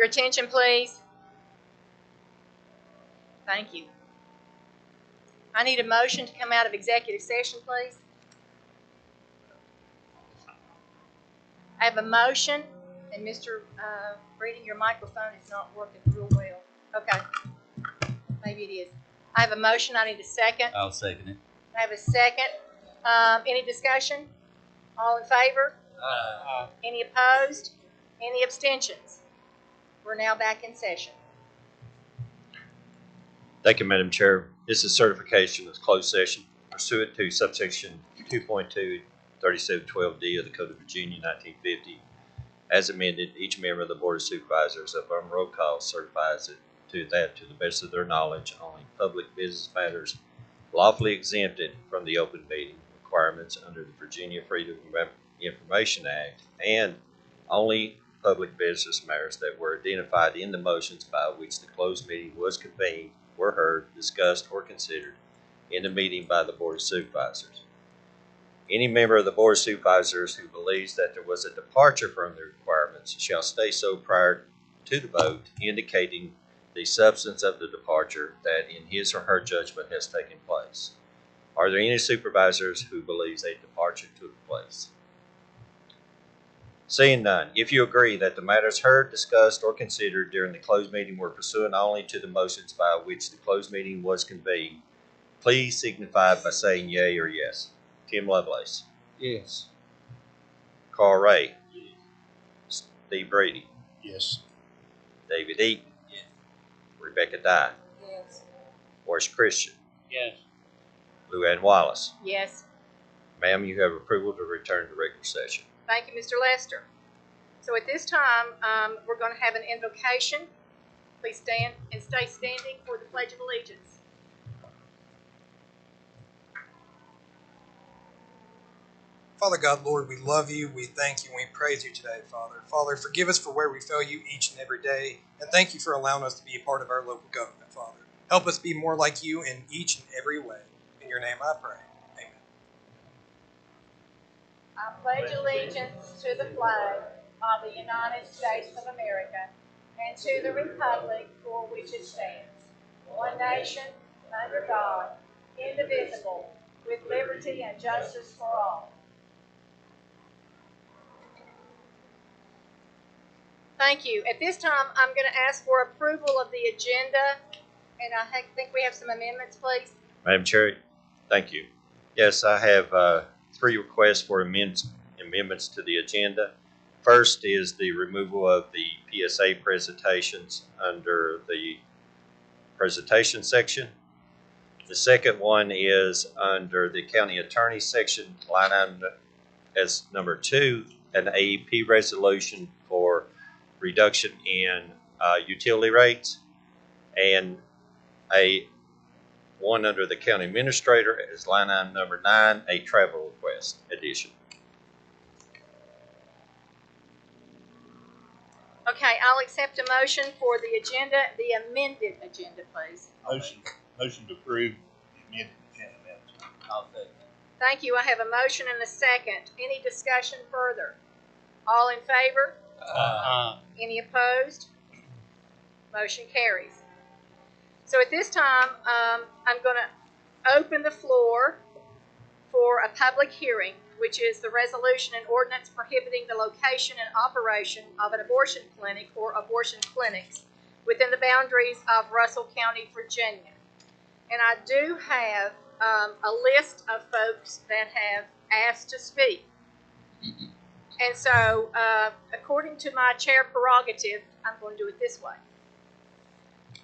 Your attention, please. Thank you. I need a motion to come out of executive session, please. I have a motion, and Mr. Breeding, your microphone is not working real well. Okay. Maybe it is. I have a motion. I need a second. I'll second it. I have a second. Any discussion? All in favor? Any opposed? Any abstentions? We're now back in session. Thank you, Madam Chair. This is certification of closed session pursuant to subsection 2.2 3712D of the Code of Virginia 1950. As amended, each member of the Board of Supervisors upon roll call certifies it to the best of their knowledge, only public business matters lawfully exempted from the open meeting requirements under the Virginia Freedom of Information Act, and only public business matters that were identified in the motions by which the closed meeting was convened were heard, discussed, or considered in the meeting by the Board of Supervisors. Any member of the Board of Supervisors who believes that there was a departure from the requirements shall state so prior to the vote, indicating the substance of the departure that in his or her judgment has taken place. Are there any supervisors who believes a departure took place? Seeing none, if you agree that the matters heard, discussed, or considered during the closed meeting were pursuant only to the motions by which the closed meeting was convened, please signify by saying yea or yes. Tim Lovelace. Yes. Carl Ray. Yes. Steve Brady. Yes. David Eaton. Yes. Rebecca Dye. Yes. Horace Christian. Yes. Lou Ann Wallace. Yes. Ma'am, you have approval to return to regular session. Thank you, Mr. Lester. So at this time, we're going to have an invocation. Please stand and stay standing for the Pledge of Allegiance. Father God, Lord, we love you, we thank you, and we praise you today, Father. Father, forgive us for where we fail you each and every day, and thank you for allowing us to be a part of our local government, Father. Help us be more like you in each and every way. In your name I pray. Amen. I pledge allegiance to the flag of the United States of America and to the republic for which it stands, one nation, under God, indivisible, with liberty and justice for all. Thank you. At this time, I'm going to ask for approval of the agenda, and I think we have some amendments, please. Madam Chair, thank you. Yes, I have 3 requests for amendments to the agenda. First is the removal of the PSA presentations under the presentation section. The second one is under the county attorney section, line item as number 2, an AEP resolution for reduction in utility rates, and one under the county administrator as line item number 9, a travel request addition. Okay, I'll accept a motion for the agenda, the amended agenda, please. Motion to approve the amended agenda. I'll second. Thank you. I have a motion and a second. Any discussion further? All in favor? Any opposed? Motion carries. So at this time, I'm going to open the floor for a public hearing, which is the resolution and ordinance prohibiting the location and operation of an abortion clinic or abortion clinics within the boundaries of Russell County, Virginia. And I do have a list of folks that have asked to speak. And so, according to my chair prerogative, I'm going to do it this way.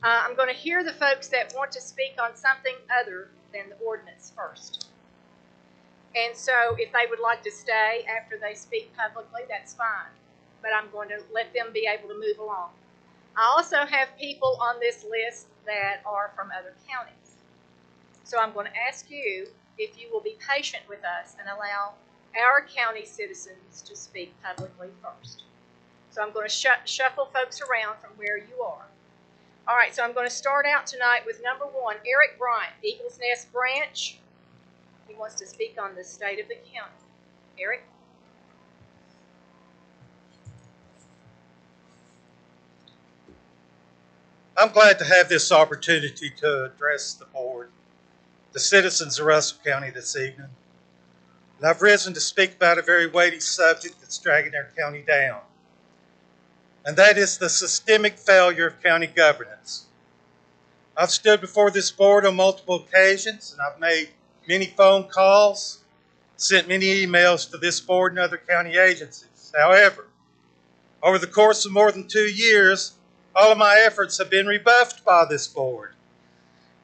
I'm going to hear the folks that want to speak on something other than the ordinance first. And so, if they would like to stay after they speak publicly, that's fine. But I'm going to let them be able to move along. I also have people on this list that are from other counties. So I'm going to ask you if you will be patient with us and allow our county citizens to speak publicly first. So I'm going to shuffle folks around from where you are. All right, so I'm going to start out tonight with number 1, Eric Bryant, Eagles Nest Branch. He wants to speak on the state of the county. Eric? I'm glad to have this opportunity to address the board, the citizens of Russell County this evening. And I've risen to speak about a very weighty subject that's dragging our county down. And that is the systemic failure of county governance. I've stood before this board on multiple occasions, and I've made many phone calls, sent many emails to this board and other county agencies. However, over the course of more than 2 years, all of my efforts have been rebuffed by this board.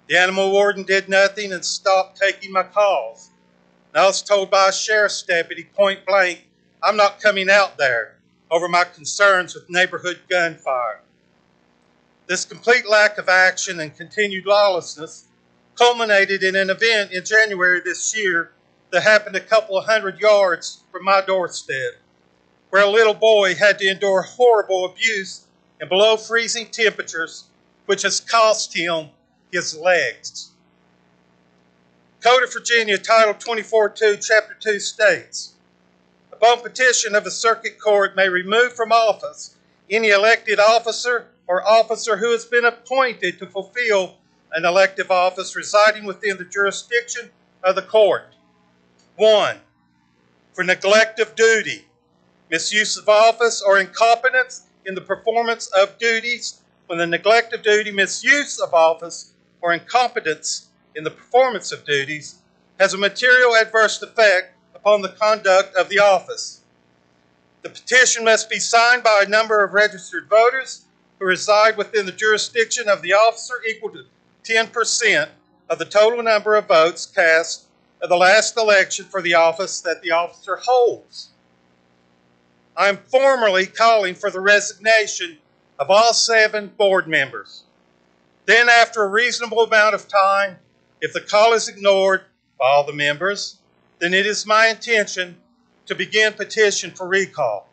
The animal warden did nothing and stopped taking my calls. And I was told by a sheriff's deputy point blank, I'm not coming out there over my concerns with neighborhood gunfire. This complete lack of action and continued lawlessness culminated in an event in January this year that happened a couple of 100 yards from my doorstep, where a little boy had to endure horrible abuse and below freezing temperatures, which has cost him his legs. Code of Virginia, Title 24-2, Chapter 2 states, upon petition of a circuit court may remove from office any elected officer or officer who has been appointed to fulfill an elective office residing within the jurisdiction of the court. 1. For neglect of duty, misuse of office, or incompetence in the performance of duties, when the neglect of duty, misuse of office, or incompetence in the performance of duties has a material adverse effect upon the conduct of the office. The petition must be signed by a number of registered voters who reside within the jurisdiction of the officer equal to 10% of the total number of votes cast at the last election for the office that the officer holds. I am formally calling for the resignation of all 7 board members. Then, after a reasonable amount of time, if the call is ignored by all the members, then it is my intention to begin petition for recall.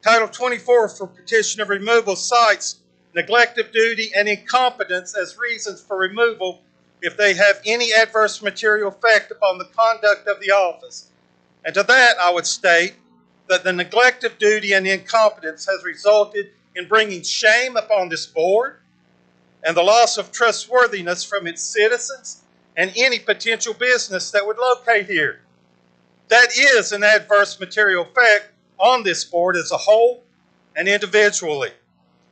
Title 24 for petition of removal cites neglect of duty and incompetence as reasons for removal if they have any adverse material effect upon the conduct of the office. And to that I would state that the neglect of duty and incompetence has resulted in bringing shame upon this board and the loss of trustworthiness from its citizens and any potential business that would locate here. That is an adverse material effect on this board as a whole and individually.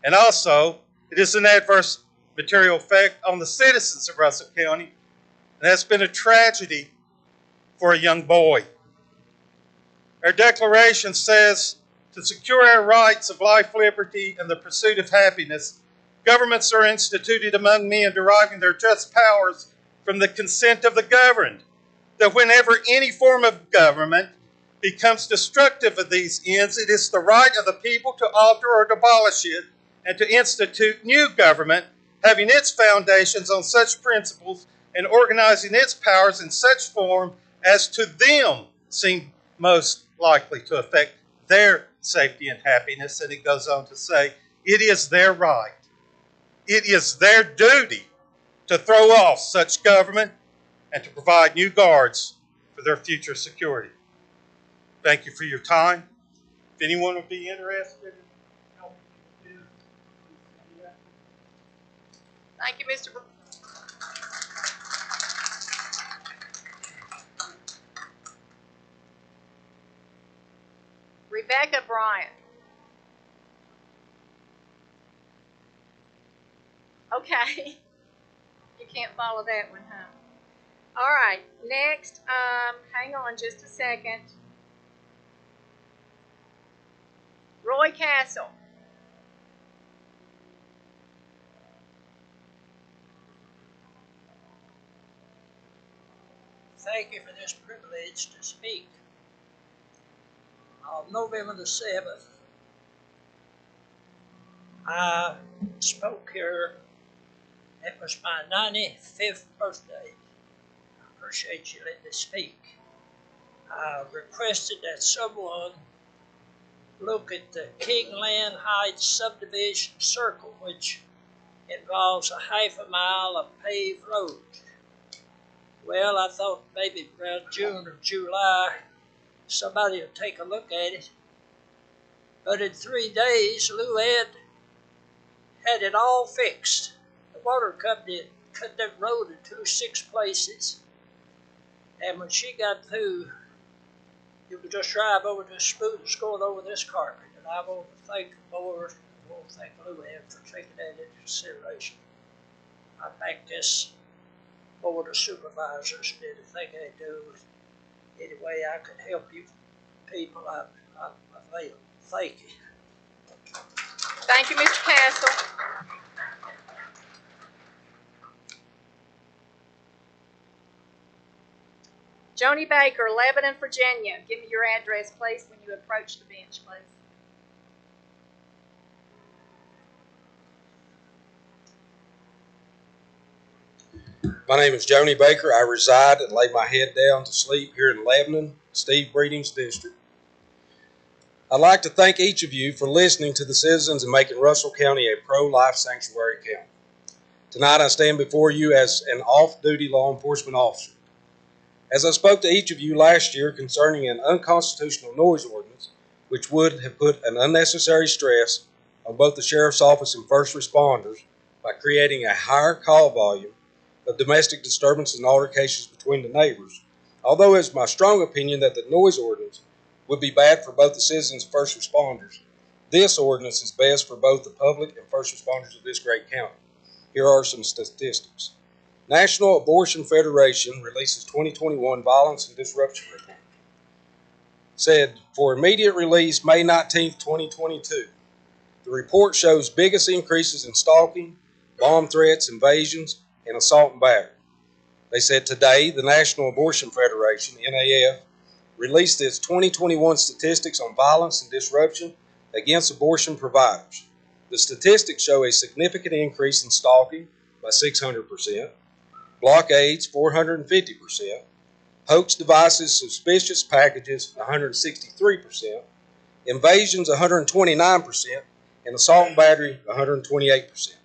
And also, it is an adverse material effect on the citizens of Russell County, and that's been a tragedy for a young boy. Our declaration says, to secure our rights of life, liberty, and the pursuit of happiness, governments are instituted among men deriving their just powers from the consent of the governed, that whenever any form of government becomes destructive of these ends, it is the right of the people to alter or abolish it and to institute new government having its foundations on such principles and organizing its powers in such form as to them seem most likely to affect their safety and happiness. And it goes on to say, it is their right, it is their duty to throw off such government and to provide new guards for their future security. Thank you for your time. If anyone would be interested in helping do that. Thank you, Mr. Rebecca Bryant. Okay. You can't follow that one, huh? All right. Next, hang on just a second. Roy Castle. Thank you for this privilege to speak. On November the 7th, I spoke here. It was my 95th birthday. I appreciate you letting me speak. I requested that someone look at the Kingland Heights subdivision circle, which involves a half a mile of paved road. Well, I thought maybe around June or July, somebody would take a look at it. But in 3 days, Lou Ed had it all fixed. The water company cut that road into 6 places. And when she got through, you could just drive over this smooth as going over this carpet. And I want to thank the board, I want to thank Luann for taking that into consideration. I thank this board of supervisors for everything they do. Any way I can help you people, I'm available. Thank you. Thank you, Mr. Castle. Joni Baker, Lebanon, Virginia. Give me your address, please, when you approach the bench, please. My name is Joni Baker. I reside and lay my head down to sleep here in Lebanon, Steve Breeding's district. I'd like to thank each of you for listening to the citizens and making Russell County a pro-life sanctuary county. Tonight I stand before you as an off-duty law enforcement officer. As I spoke to each of you last year concerning an unconstitutional noise ordinance, which would have put an unnecessary stress on both the sheriff's office and first responders by creating a higher call volume of domestic disturbances and altercations between the neighbors, although it is my strong opinion that the noise ordinance would be bad for both the citizens and first responders, this ordinance is best for both the public and first responders of this great county. Here are some statistics. National Abortion Federation releases 2021 Violence and Disruption Report. Said, for immediate release May 19, 2022, the report shows biggest increases in stalking, bomb threats, invasions, and assault and battery. They said today the National Abortion Federation, NAF, released its 2021 statistics on violence and disruption against abortion providers. The statistics show a significant increase in stalking by 600%, blockades 450%, hoax devices, suspicious packages 163%, invasions 129%, and assault and battery 128%.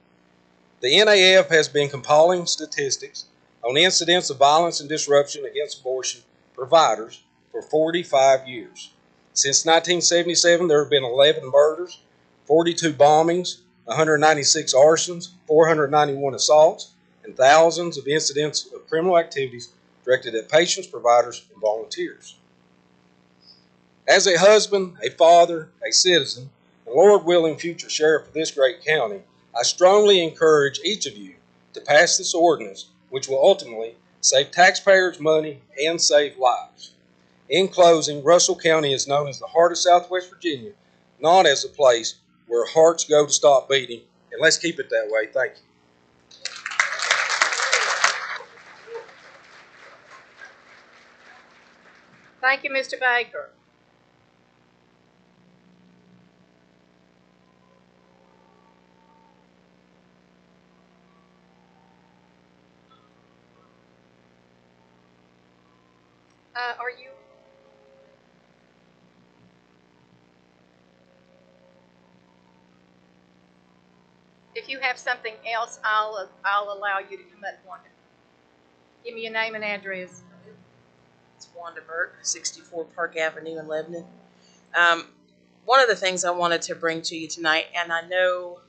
The NAF has been compiling statistics on incidents of violence and disruption against abortion providers for 45 years. Since 1977, there have been 11 murders, 42 bombings, 196 arsons, 491 assaults, and thousands of incidents of criminal activities directed at patients, providers, and volunteers. As a husband, a father, a citizen, and Lord willing future sheriff of this great county, I strongly encourage each of you to pass this ordinance, which will ultimately save taxpayers money and save lives. In closing, Russell County is known as the heart of Southwest Virginia, not as a place where hearts go to stop beating, and let's keep it that way. Thank you. Thank you, Mr. Baker. Are you? If you have something else, I'll allow you to come up, Wanda. Give me your name and address. It's Wanda Burke, 64 Park Avenue in Lebanon. One of the things I wanted to bring to you tonight, and I know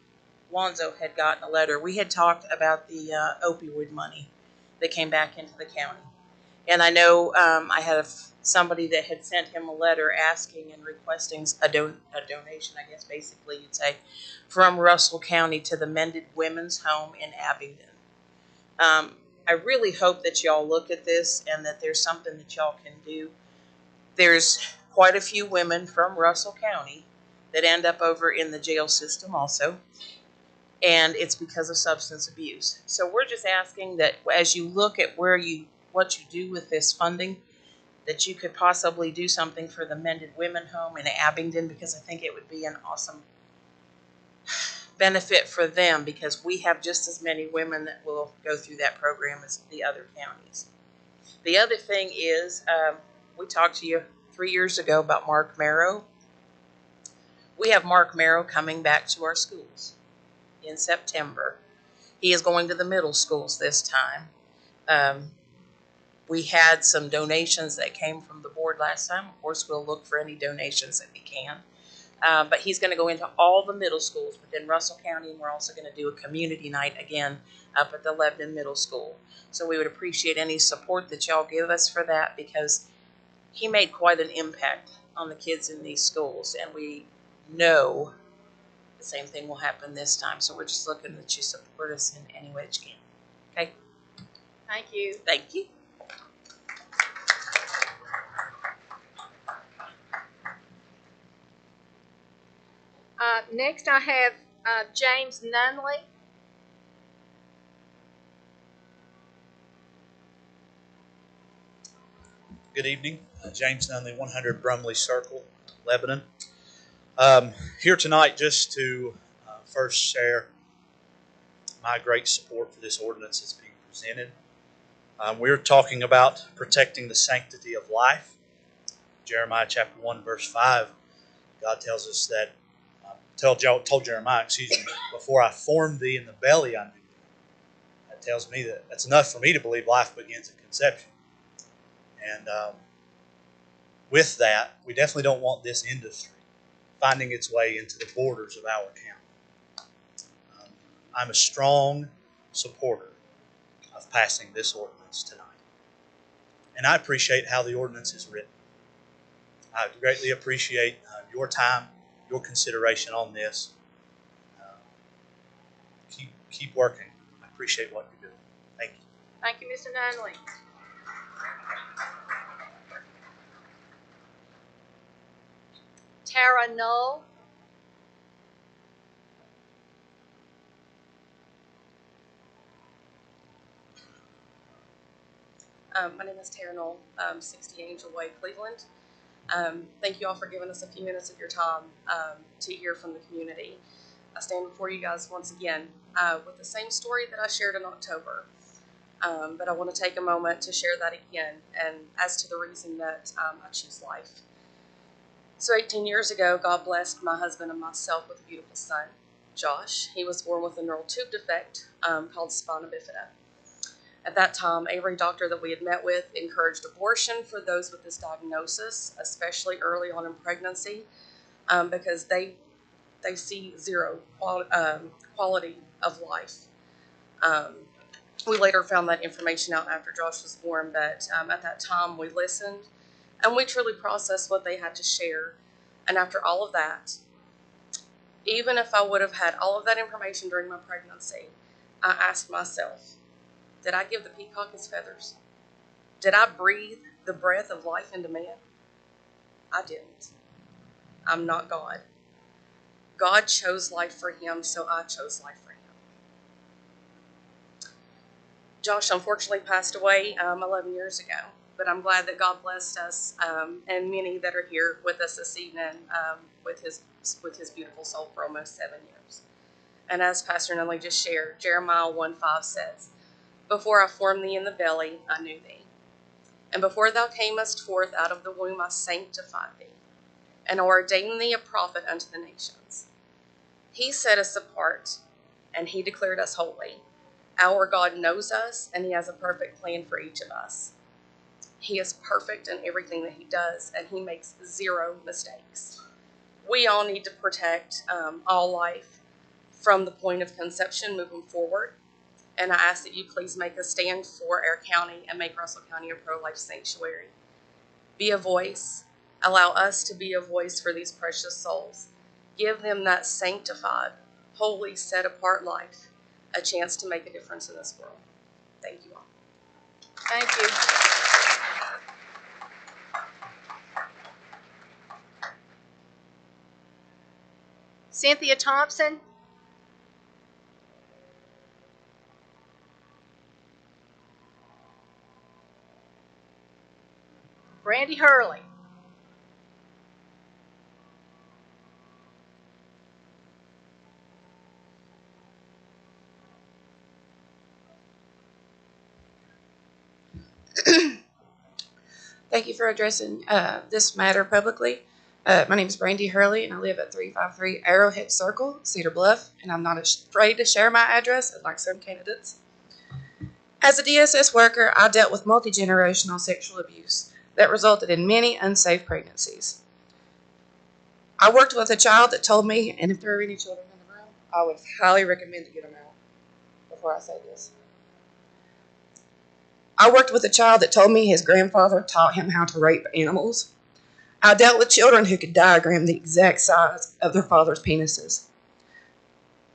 Lonzo had gotten a letter. We had talked about the opioid money that came back into the county. And I know I had somebody that had sent him a letter asking and requesting a donation, I guess basically you'd say, from Russell County to the Mended Women's Home in Abingdon. I really hope that y'all look at this and that there's something that y'all can do. There's quite a few women from Russell County that end up over in the jail system also, and it's because of substance abuse. So we're just asking that as you look at what you do with this funding, that you could possibly do something for the Mended Women Home in Abingdon, because I think it would be an awesome benefit for them, because we have just as many women that will go through that program as the other counties. The other thing is, we talked to you 3 years ago about Mark Marrow. We have Mark Marrow coming back to our schools in September. He is going to the middle schools this time. We had some donations that came from the board last time. Of course, we'll look for any donations that we can. But he's going to go into all the middle schools within Russell County, and we're also going to do a community night again up at the Lebanon Middle School. So we would appreciate any support that y'all give us for that, because he made quite an impact on the kids in these schools, and we know the same thing will happen this time. So we're just looking that you support us in any way that you can. Okay? Thank you. Thank you. Next I have James Nunley. Good evening. James Nunley, 100 Brumley Circle, Lebanon. Here tonight just to first share my great support for this ordinance that's being presented. We're talking about protecting the sanctity of life. Jeremiah chapter 1, verse 5, God tells us that, told Jeremiah, before I formed thee in the belly, I knew thee. That tells me that that's enough for me to believe life begins at conception. And with that, we definitely don't want this industry finding its way into the borders of our county. I'm a strong supporter of passing this ordinance tonight. And I appreciate how the ordinance is written. I greatly appreciate your time, your consideration on this. Keep working. I appreciate what you're doing. Thank you. Thank you, Mr. Nunley. Tara Null. My name is Tara Knoll, 60 Angel Way, Cleveland. Thank you all for giving us a few minutes of your time to hear from the community. I stand before you guys once again with the same story that I shared in October. But I want to take a moment to share that again, and as to the reason that I choose life. So 18 years ago, God blessed my husband and myself with a beautiful son, Josh. He was born with a neural tube defect called spina bifida. At that time, every doctor that we had met with encouraged abortion for those with this diagnosis, especially early on in pregnancy, because they see zero quality of life. We later found that information out after Josh was born, but at that time we listened and we truly processed what they had to share. And after all of that, even if I would have had all of that information during my pregnancy, I asked myself, did I give the peacock his feathers? Did I breathe the breath of life into man? I didn't. I'm not God. God chose life for him, so I chose life for him. Josh unfortunately passed away 11 years ago, but I'm glad that God blessed us and many that are here with us this evening with his beautiful soul for almost 7 years. And as Pastor Nunley just shared, Jeremiah 1:5 says, before I formed thee in the belly, I knew thee. And before thou camest forth out of the womb, I sanctified thee, and ordained thee a prophet unto the nations. He set us apart, and he declared us holy. Our God knows us, and he has a perfect plan for each of us. He is perfect in everything that he does, and he makes zero mistakes. We all need to protect all life from the point of conception moving forward. And I ask that you please make a stand for our county and make Russell County a pro-life sanctuary. Be a voice. Allow us to be a voice for these precious souls. Give them that sanctified, holy, set-apart life, a chance to make a difference in this world. Thank you all. Thank you. Cynthia Thompson. Brandy Hurley. Thank you for addressing this matter publicly. My name is Brandy Hurley, and I live at 353 Arrowhead Circle, Cedar Bluff, and I'm not afraid to share my address, like some candidates. As a DSS worker, I dealt with multi-generational sexual abuse that resulted in many unsafe pregnancies. I worked with a child that told me, and if there are any children in the room, I would highly recommend to get them out before I say this. I worked with a child that told me his grandfather taught him how to rape animals. I dealt with children who could diagram the exact size of their father's penises.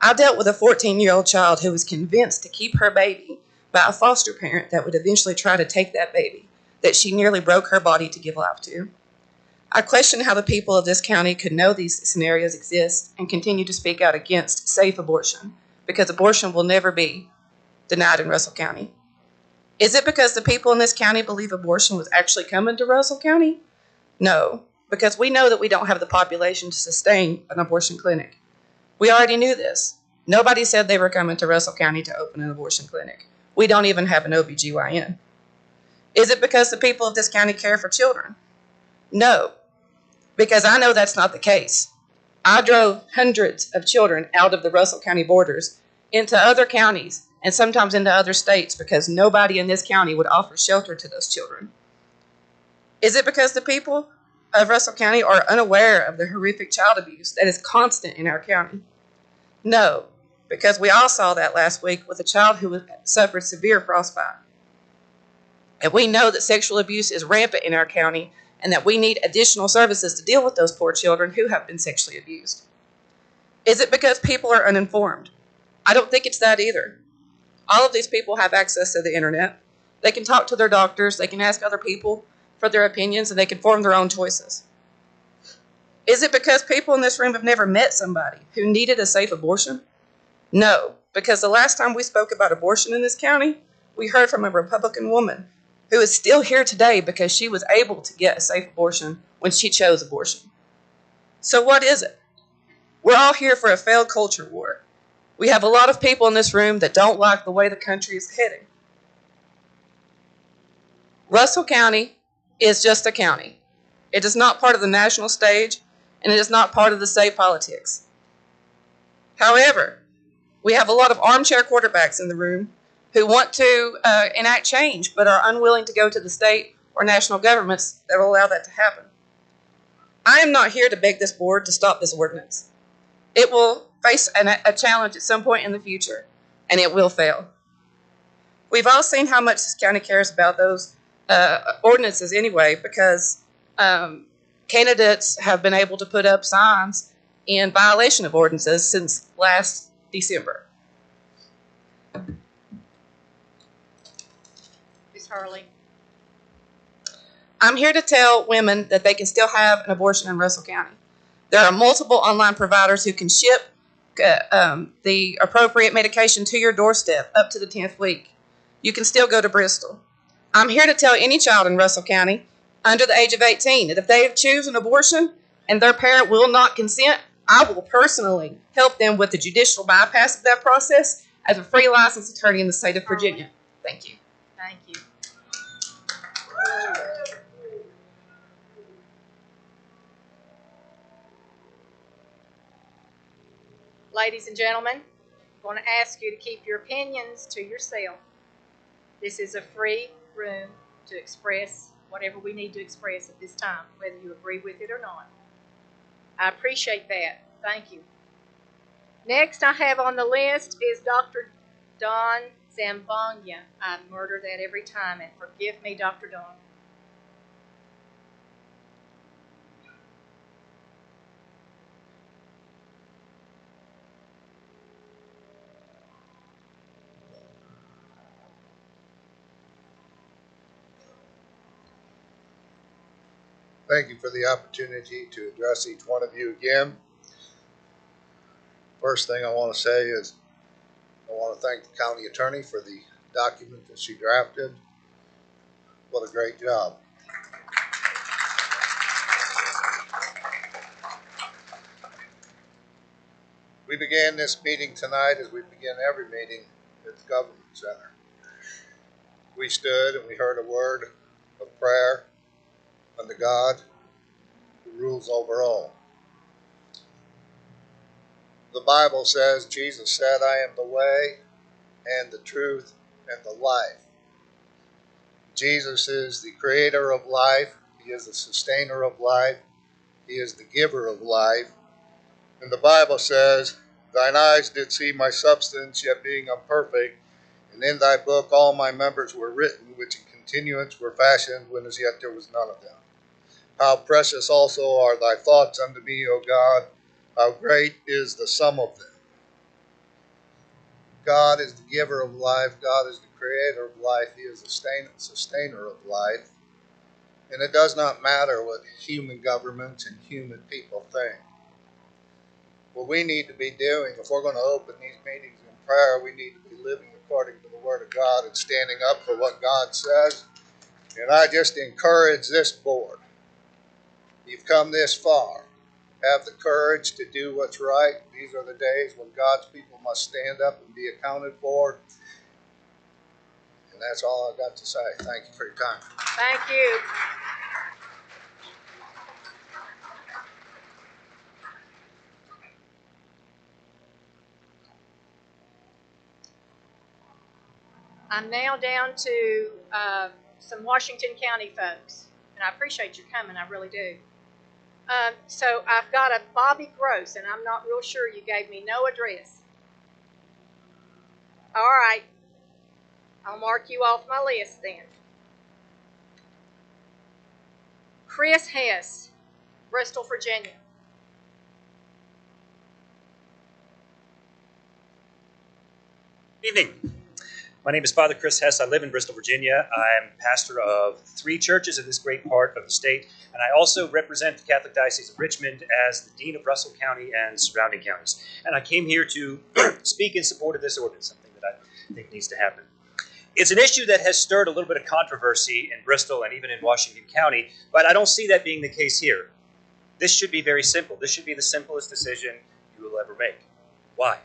I dealt with a 14-year-old child who was convinced to keep her baby by a foster parent that would eventually try to take that baby that she nearly broke her body to give life to. I question how the people of this county could know these scenarios exist and continue to speak out against safe abortion, because abortion will never be denied in Russell County. Is it because the people in this county believe abortion was actually coming to Russell County? No, because we know that we don't have the population to sustain an abortion clinic. We already knew this. Nobody said they were coming to Russell County to open an abortion clinic. We don't even have an OBGYN. Is it because the people of this county care for children? No, because I know that's not the case. I drove hundreds of children out of the Russell County borders into other counties and sometimes into other states because nobody in this county would offer shelter to those children. Is it because the people of Russell County are unaware of the horrific child abuse that is constant in our county? No, because we all saw that last week with a child who suffered severe frostbite. And we know that sexual abuse is rampant in our county and that we need additional services to deal with those poor children who have been sexually abused. Is it because people are uninformed? I don't think it's that either. All of these people have access to the internet. They can talk to their doctors, they can ask other people for their opinions, and they can form their own choices. Is it because people in this room have never met somebody who needed a safe abortion? No, because the last time we spoke about abortion in this county, we heard from a Republican woman who is still here today because she was able to get a safe abortion when she chose abortion. So what is it? We're all here for a failed culture war. We have a lot of people in this room that don't like the way the country is heading. Russell County is just a county. It is not part of the national stage, and it is not part of the state politics. However, we have a lot of armchair quarterbacks in the room who want to enact change but are unwilling to go to the state or national governments that will allow that to happen. I am not here to beg this board to stop this ordinance. It will face a challenge at some point in the future, and it will fail. We've all seen how much this county cares about those ordinances anyway, because candidates have been able to put up signs in violation of ordinances since last December. Ms. Hurley. I'm here to tell women that they can still have an abortion in Russell County. There are multiple online providers who can ship the appropriate medication to your doorstep up to the 10th week. You can still go to Bristol. I'm here to tell any child in Russell County under the age of 18 that if they choose an abortion and their parent will not consent, I will personally help them with the judicial bypass of that process as a free licensed attorney in the state of Virginia. Thank you. Thank you. Ladies and gentlemen, I'm going to ask you to keep your opinions to yourself. This is a free room to express whatever we need to express at this time, whether you agree with it or not. I appreciate that. Thank you. Next I have on the list is Dr. Don Zambogna. I murder that every time, and forgive me, Dr. Don. Thank you for the opportunity to address each one of you again. First thing I want to say is I want to thank the county attorney for the document that she drafted. What a great job. We began this meeting tonight as we begin every meeting at the Government Center. We stood and we heard a word of prayer unto God who rules over all. The Bible says, Jesus said, I am the way and the truth and the life. Jesus is the creator of life. He is the sustainer of life. He is the giver of life. And the Bible says, thine eyes did see my substance, yet being imperfect, and in thy book all my members were written, which in continuance were fashioned, when as yet there was none of them. How precious also are thy thoughts unto me, O God! How great is the sum of them. God is the giver of life. God is the creator of life. He is the sustainer of life. And it does not matter what human governments and human people think. What we need to be doing, if we're going to open these meetings in prayer, we need to be living according to the Word of God and standing up for what God says. And I just encourage this board. You've come this far. Have the courage to do what's right. These are the days when God's people must stand up and be accounted for. And that's all I've got to say. Thank you for your time. Thank you. I'm now down to some Washington County folks, and I appreciate your coming, I really do. So I've got a Bobby Gross, and I'm not real sure, you gave me no address. All right, I'll mark you off my list then. Chris Hess, Bristol, Virginia. Good evening. My name is Father Chris Hess. I live in Bristol, Virginia. I'm pastor of 3 churches in this great part of the state, and I also represent the Catholic Diocese of Richmond as the Dean of Russell County and surrounding counties. And I came here to speak in support of this ordinance, something that I think needs to happen. It's an issue that has stirred a little bit of controversy in Bristol and even in Washington County, but I don't see that being the case here. This should be very simple. This should be the simplest decision you will ever make. Why?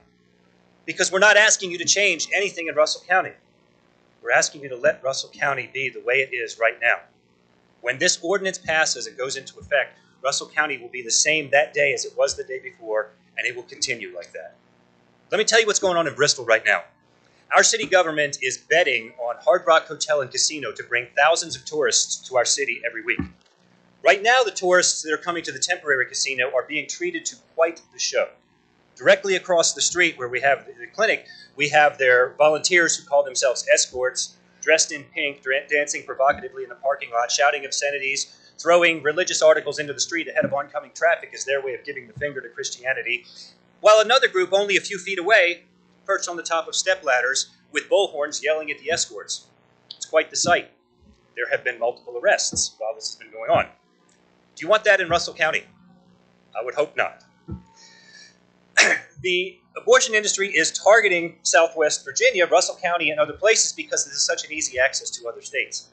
Because we're not asking you to change anything in Russell County. We're asking you to let Russell County be the way it is right now. When this ordinance passes and goes into effect, Russell County will be the same that day as it was the day before, and it will continue like that. Let me tell you what's going on in Bristol right now. Our city government is betting on Hard Rock Hotel and Casino to bring thousands of tourists to our city every week. Right now, the tourists that are coming to the temporary casino are being treated to quite the show. Directly across the street where we have the clinic, we have their volunteers who call themselves escorts, dressed in pink, dancing provocatively in the parking lot, shouting obscenities, throwing religious articles into the street ahead of oncoming traffic as their way of giving the finger to Christianity, while another group only a few feet away, perched on the top of stepladders with bullhorns yelling at the escorts. It's quite the sight. There have been multiple arrests while this has been going on. Do you want that in Russell County? I would hope not. The abortion industry is targeting Southwest Virginia, Russell County, and other places because this is such an easy access to other states.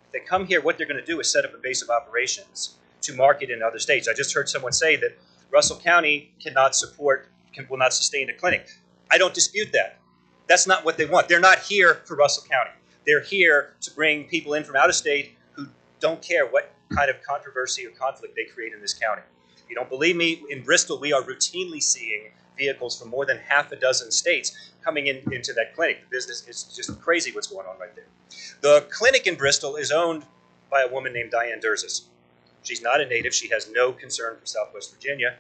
If they come here, what they're going to do is set up a base of operations to market in other states. I just heard someone say that Russell County will not sustain a clinic. I don't dispute that. That's not what they want. They're not here for Russell County. They're here to bring people in from out of state who don't care what kind of controversy or conflict they create in this county. If you don't believe me, in Bristol, we are routinely seeing vehicles from more than half a dozen states coming into that clinic. The business is just crazy what's going on right there. The clinic in Bristol is owned by a woman named Diane Durzis. She's not a native. She has no concern for Southwest Virginia.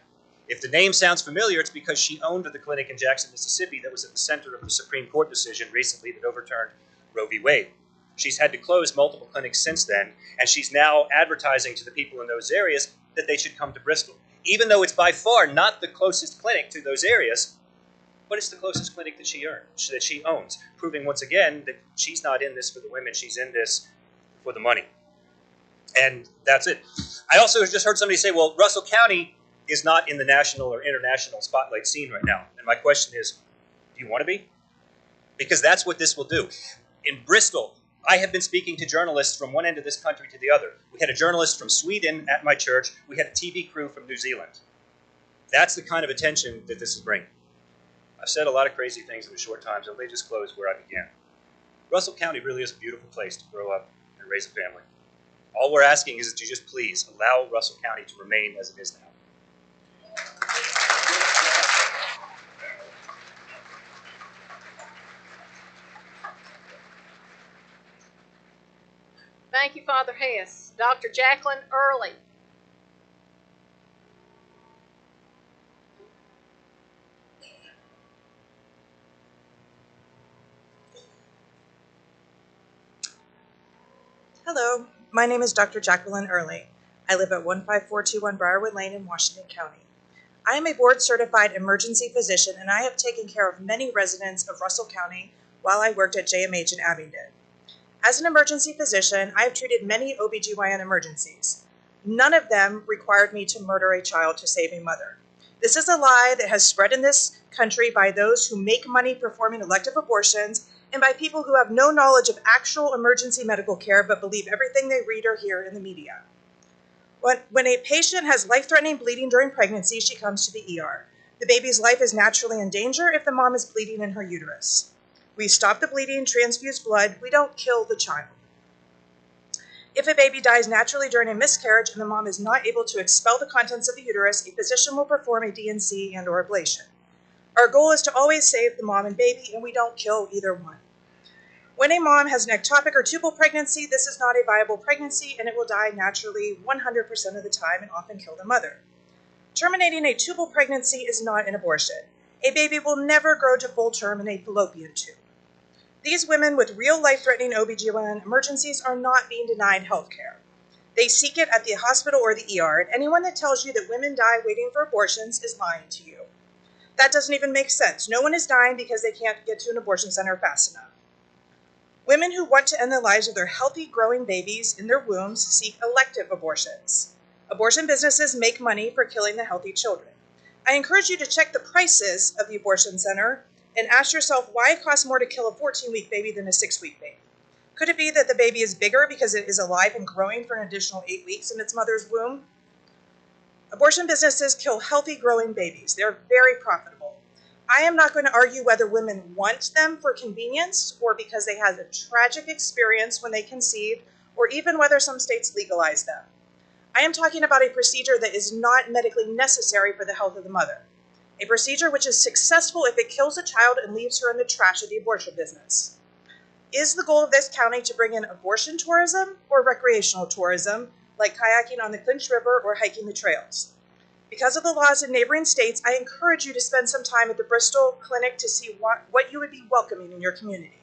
If the name sounds familiar, it's because she owned the clinic in Jackson, Mississippi that was at the center of the Supreme Court decision recently that overturned Roe v. Wade. She's had to close multiple clinics since then, and she's now advertising to the people in those areas that they should come to Bristol. Even though it's by far not the closest clinic to those areas, but it's the closest clinic that she owns, proving once again that she's not in this for the women, she's in this for the money. And that's it. I also just heard somebody say, well, Russell County is not in the national or international spotlight scene right now. And my question is, do you want to be? Because that's what this will do. In Bristol, I have been speaking to journalists from one end of this country to the other. We had a journalist from Sweden at my church. We had a TV crew from New Zealand. That's the kind of attention that this is bringing. I've said a lot of crazy things in a short time, so let me just close where I began. Russell County really is a beautiful place to grow up and raise a family. All we're asking is that you just please allow Russell County to remain as it is now. Thank you, Father Hess. Dr. Jacqueline Early. Hello, my name is Dr. Jacqueline Early. I live at 15421 Briarwood Lane in Washington County. I am a board-certified emergency physician, and I have taken care of many residents of Russell County while I worked at JMH in Abingdon. As an emergency physician, I have treated many OBGYN emergencies. None of them required me to murder a child to save a mother. This is a lie that has spread in this country by those who make money performing elective abortions and by people who have no knowledge of actual emergency medical care but believe everything they read or hear in the media. When a patient has life-threatening bleeding during pregnancy, she comes to the ER. The baby's life is naturally in danger if the mom is bleeding in her uterus. We stop the bleeding, transfuse blood. We don't kill the child. If a baby dies naturally during a miscarriage and the mom is not able to expel the contents of the uterus, a physician will perform a D&C and/or ablation. Our goal is to always save the mom and baby, and we don't kill either one. When a mom has an ectopic or tubal pregnancy, this is not a viable pregnancy, and it will die naturally 100% of the time and often kill the mother. Terminating a tubal pregnancy is not an abortion. A baby will never grow to full term in a fallopian tube. These women with real life-threatening OBGYN emergencies are not being denied health care. They seek it at the hospital or the ER, and anyone that tells you that women die waiting for abortions is lying to you. That doesn't even make sense. No one is dying because they can't get to an abortion center fast enough. Women who want to end the lives of their healthy, growing babies in their wombs seek elective abortions. Abortion businesses make money for killing the healthy children. I encourage you to check the prices of the abortion center and ask yourself why it costs more to kill a 14-week baby than a 6-week baby. Could it be that the baby is bigger because it is alive and growing for an additional 8 weeks in its mother's womb? Abortion businesses kill healthy, growing babies. They're very profitable. I am not going to argue whether women want them for convenience or because they had a tragic experience when they conceived, or even whether some states legalize them. I am talking about a procedure that is not medically necessary for the health of the mother. A procedure which is successful if it kills a child and leaves her in the trash of the abortion business. Is the goal of this county to bring in abortion tourism or recreational tourism, like kayaking on the Clinch River or hiking the trails? Because of the laws in neighboring states, I encourage you to spend some time at the Bristol Clinic to see what you would be welcoming in your community.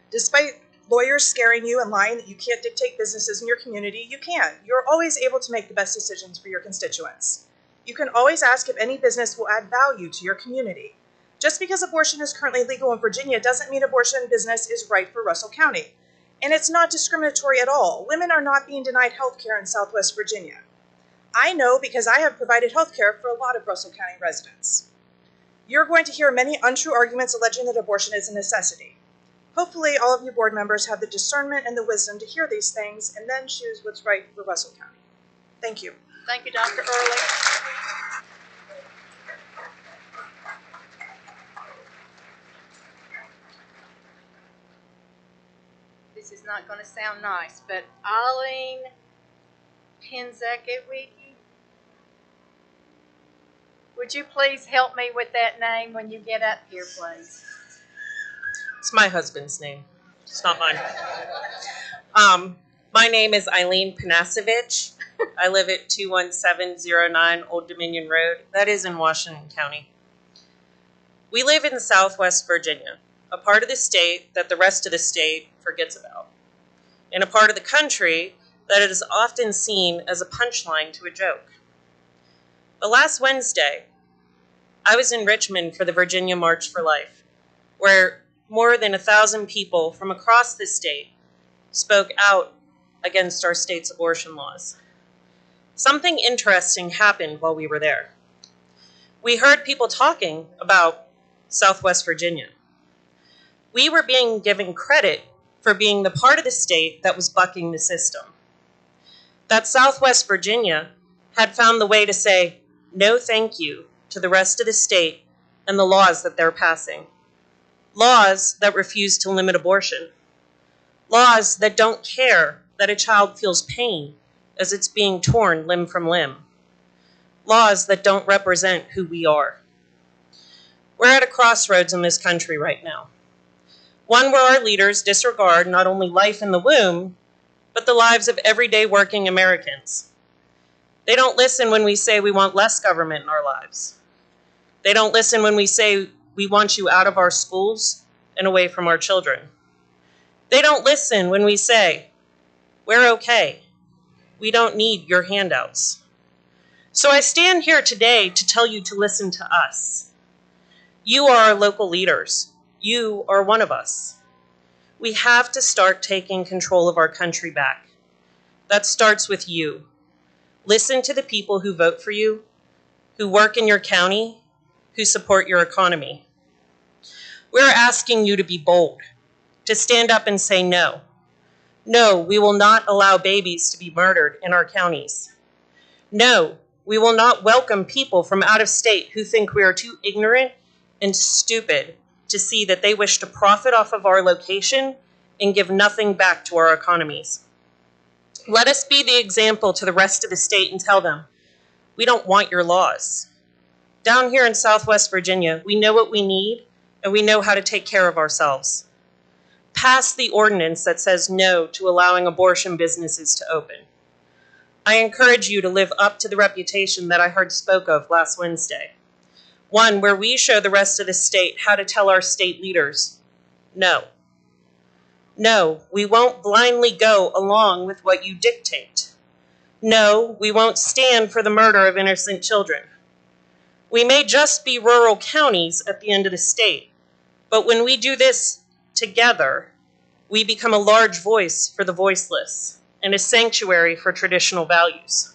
Despite lawyers scaring you and lying that you can't dictate businesses in your community, you can. You're always able to make the best decisions for your constituents. You can always ask if any business will add value to your community. Just because abortion is currently legal in Virginia doesn't mean abortion business is right for Russell County. And it's not discriminatory at all. Women are not being denied health care in Southwest Virginia. I know because I have provided health care for a lot of Russell County residents. You're going to hear many untrue arguments alleging that abortion is a necessity. Hopefully, all of you board members have the discernment and the wisdom to hear these things and then choose what's right for Russell County. Thank you. Thank you, Dr. Early. This is not going to sound nice, but Eileen Pinzekewicz, would you please help me with that name when you get up here, please? It's my husband's name. It's not mine. My name is Eileen Panasevich. I live at 21709 Old Dominion Road. That is in Washington County. We live in Southwest Virginia, a part of the state that the rest of the state forgets about, and a part of the country that is often seen as a punchline to a joke. But last Wednesday, I was in Richmond for the Virginia March for Life, where more than 1,000 people from across the state spoke out against our state's abortion laws. Something interesting happened while we were there. We heard people talking about Southwest Virginia. We were being given credit for being the part of the state that was bucking the system. That Southwest Virginia had found the way to say no thank you to the rest of the state and the laws that they're passing. Laws that refuse to limit abortion. Laws that don't care that a child feels pain as it's being torn limb from limb. Laws that don't represent who we are. We're at a crossroads in this country right now. One where our leaders disregard not only life in the womb, but the lives of everyday working Americans. They don't listen when we say we want less government in our lives. They don't listen when we say we want you out of our schools and away from our children. They don't listen when we say We're okay. We don't need your handouts. So I stand here today to tell you to listen to us. You are our local leaders. You are one of us. We have to start taking control of our country back. That starts with you. Listen to the people who vote for you, who work in your county, who support your economy. We're asking you to be bold, to stand up and say no. No, we will not allow babies to be murdered in our counties. No, we will not welcome people from out of state who think we are too ignorant and stupid to see that they wish to profit off of our location and give nothing back to our economies. Let us be the example to the rest of the state and tell them, we don't want your laws. Down here in Southwest Virginia, we know what we need and we know how to take care of ourselves. Pass the ordinance that says no to allowing abortion businesses to open. I encourage you to live up to the reputation that I heard spoke of last Wednesday. One where we show the rest of the state how to tell our state leaders, no. No, we won't blindly go along with what you dictate. No, we won't stand for the murder of innocent children. We may just be rural counties at the end of the state, but when we do this together, we become a large voice for the voiceless and a sanctuary for traditional values.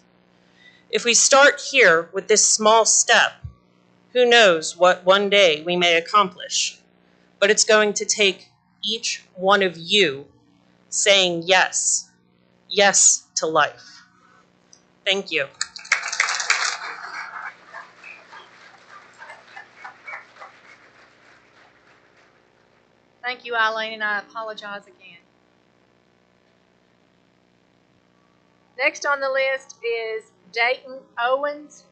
If we start here with this small step, who knows what one day we may accomplish, but it's going to take each one of you saying yes, yes to life. Thank you. Thank you, Eileen, and I apologize again. Next on the list is Dayton Owens.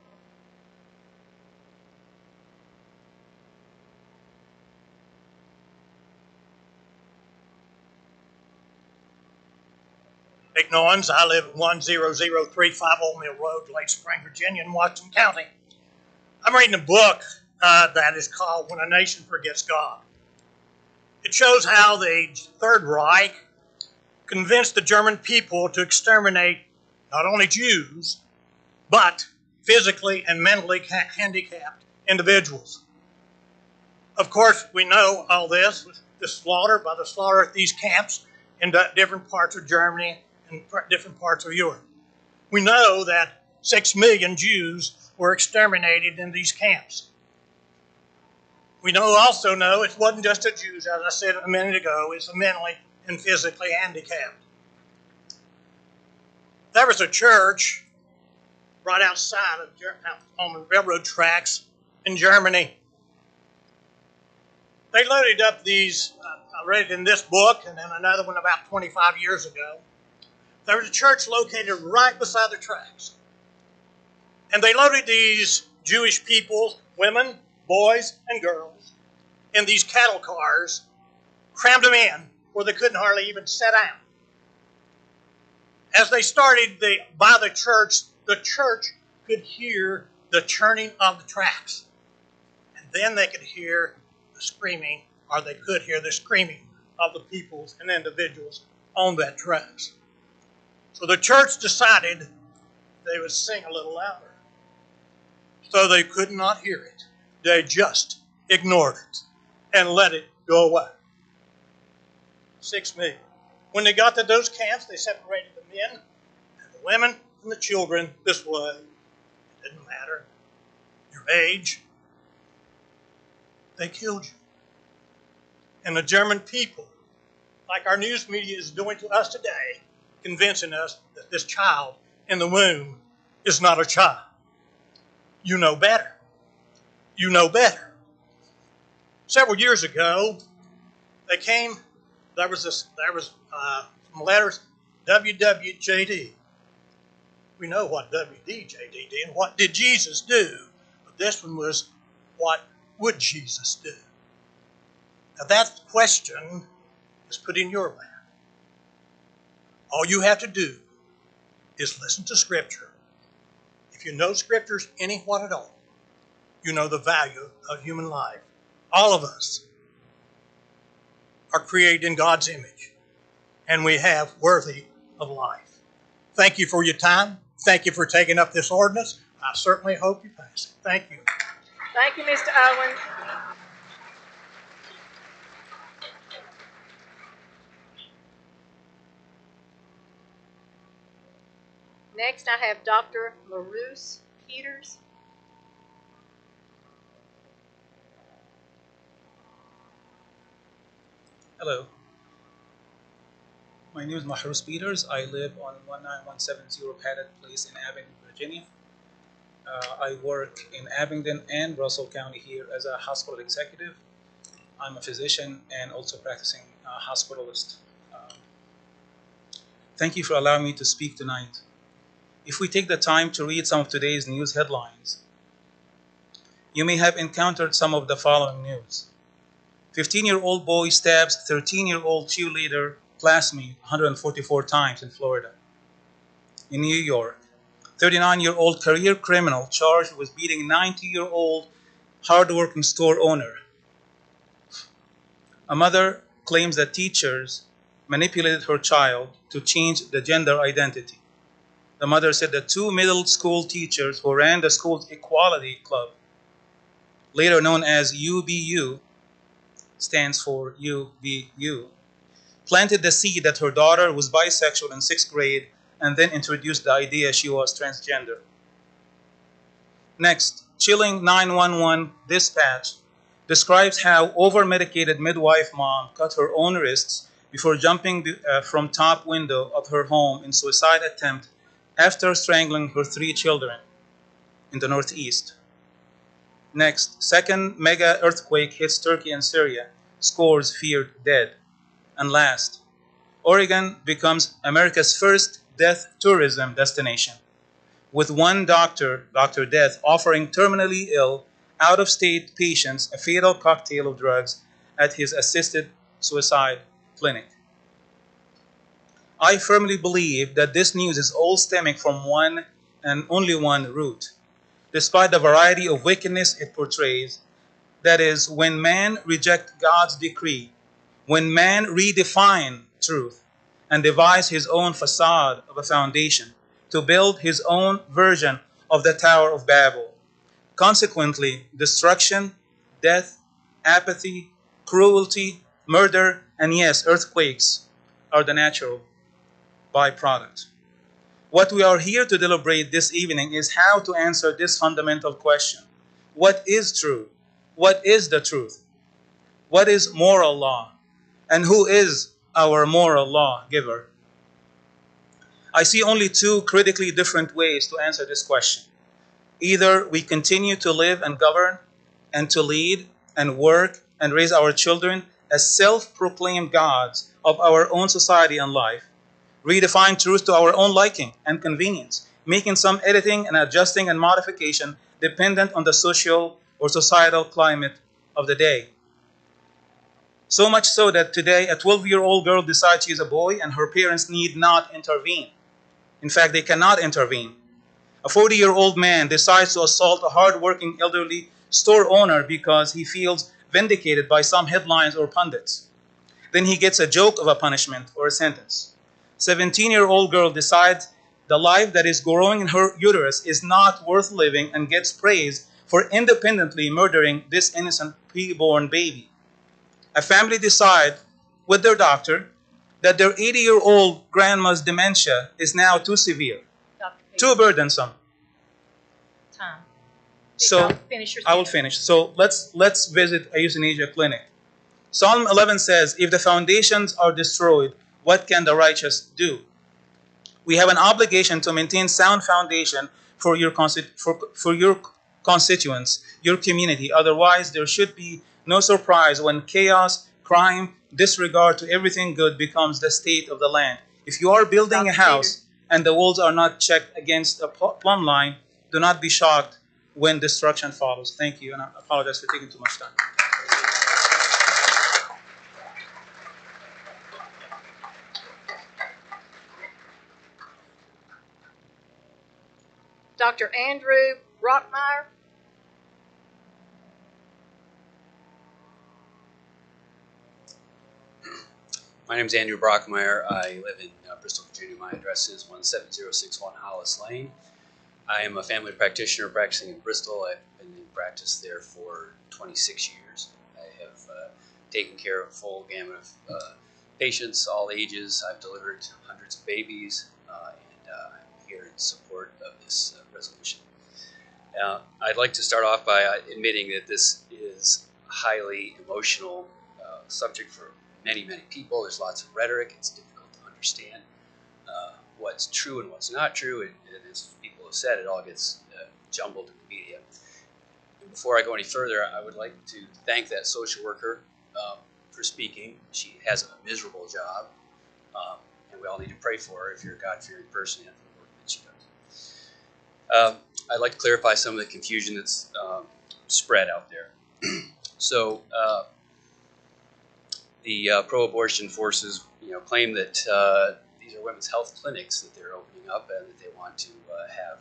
Dayton Owens, I live at 10035 Old Mill Road, Lake Spring, Virginia, in Washington County. I'm reading a book that is called When a Nation Forgets God. It shows how the Third Reich convinced the German people to exterminate not only Jews, but physically and mentally handicapped individuals. Of course, we know all this, the slaughter at these camps in different parts of Germany and different parts of Europe. We know that 6 million Jews were exterminated in these camps. We also know it wasn't just the Jews, as I said a minute ago, it's the mentally and physically handicapped. There was a church right outside of on the railroad tracks in Germany. They loaded up these, I read it in this book and then another one about 25 years ago. There was a church located right beside the tracks. And they loaded these Jewish people, women, boys, and girls, in these cattle cars, crammed them in where they couldn't hardly even sit down. As they started by the church could hear the churning of the tracks. And then they could hear the screaming, or they could hear the screaming of the peoples and individuals on that tracks. So the church decided they would sing a little louder. So they could not hear it. They just ignored it and let it go away. 6 million. When they got to those camps, they separated the men and the women and the children this way. It didn't matter your age. They killed you. And the German people, like our news media is doing to us today, convincing us that this child in the womb is not a child. You know better. You know better. Several years ago, there was some letters, WWJD. We know what WDJD did and what did Jesus do. But this one was, what would Jesus do? Now that question is put in your lap. All you have to do is listen to Scripture. If you know Scriptures anyone at all, you know the value of human life. All of us are created in God's image, and we have worthy of life. Thank you for your time. Thank you for taking up this ordinance. I certainly hope you pass it. Thank you. Thank you, Mr. Owen. Next, I have Dr. LaRousse Peters. Hello. My name is Mahrous Peters. I live on 19170 Paddock Place in Abingdon, Virginia. I work in Abingdon and Russell County here as a hospital executive. I'm a physician and also practicing hospitalist. Thank you for allowing me to speak tonight. If we take the time to read some of today's news headlines, you may have encountered some of the following news. 15-year-old boy stabs 13-year-old cheerleader classmate 144 times in Florida. In New York, 39-year-old career criminal charged with beating 90-year-old hardworking store owner. A mother claims that teachers manipulated her child to change the gender identity. The mother said that two middle school teachers who ran the school's equality club, later known as UBU, stands for UBU, planted the seed that her daughter was bisexual in 6th grade and then introduced the idea she was transgender. Next, chilling 911 dispatch describes how over-medicated midwife mom cut her own wrists before jumping from top window of her home in suicide attempt after strangling her 3 children in the Northeast. Next, second mega earthquake hits Turkey and Syria, scores feared dead. And last, Oregon becomes America's first death tourism destination, with one doctor, Dr. Death, offering terminally ill, out-of-state patients a fatal cocktail of drugs at his assisted suicide clinic. I firmly believe that this news is all stemming from one and only one root. Despite the variety of wickedness it portrays, that is, when man rejects God's decree, when man redefines truth and devise his own facade of a foundation to build his own version of the Tower of Babel. Consequently, destruction, death, apathy, cruelty, murder, and yes, earthquakes are the natural byproduct. What we are here to deliberate this evening is how to answer this fundamental question. What is true? What is the truth? What is moral law? And who is our moral law giver? I see only two critically different ways to answer this question. Either we continue to live and govern and to lead and work and raise our children as self-proclaimed gods of our own society and life, redefine truth to our own liking and convenience, making some editing and adjusting and modification dependent on the social or societal climate of the day. So much so that today a 12-year-old girl decides she is a boy and her parents need not intervene. In fact, they cannot intervene. A 40-year-old man decides to assault a hard-working elderly store owner because he feels vindicated by some headlines or pundits. Then he gets a joke of a punishment or a sentence. 17-year-old girl decides the life that is growing in her uterus is not worth living and gets praised for independently murdering this innocent preborn baby. A family decide with their doctor that their 80-year-old grandma's dementia is now too severe, too burdensome. Time. So Finish your I will sentence. finish. So let's visit a euthanasia clinic. Psalm 11 says, if the foundations are destroyed, what can the righteous do? We have an obligation to maintain sound foundation for your constituents, your community. Otherwise, there should be no surprise when chaos, crime, disregard to everything good becomes the state of the land. If you are building a house and the walls are not checked against a plumb line, do not be shocked when destruction follows. Thank you, and I apologize for taking too much time. Dr. Andrew Rockmeyer. My My name is Andrew Brockmeyer. I live in Bristol, Virginia. My address is 17061 Hollis Lane. I am a family practitioner practicing in Bristol. I've been in practice there for 26 years. I have taken care of a full gamut of patients, all ages. I've delivered hundreds of babies, and I'm here in support of this resolution. I'd like to start off by admitting that this is a highly emotional subject for many people. There's lots of rhetoric. It's difficult to understand what's true and what's not true. And as people have said, it all gets jumbled in the media. And before I go any further, I would like to thank that social worker for speaking. She has a miserable job, and we all need to pray for her if you're a God-fearing person and for the work that she does. I'd like to clarify some of the confusion that's spread out there. So the pro-abortion forces, claim that these are women's health clinics that they're opening up and that they want to have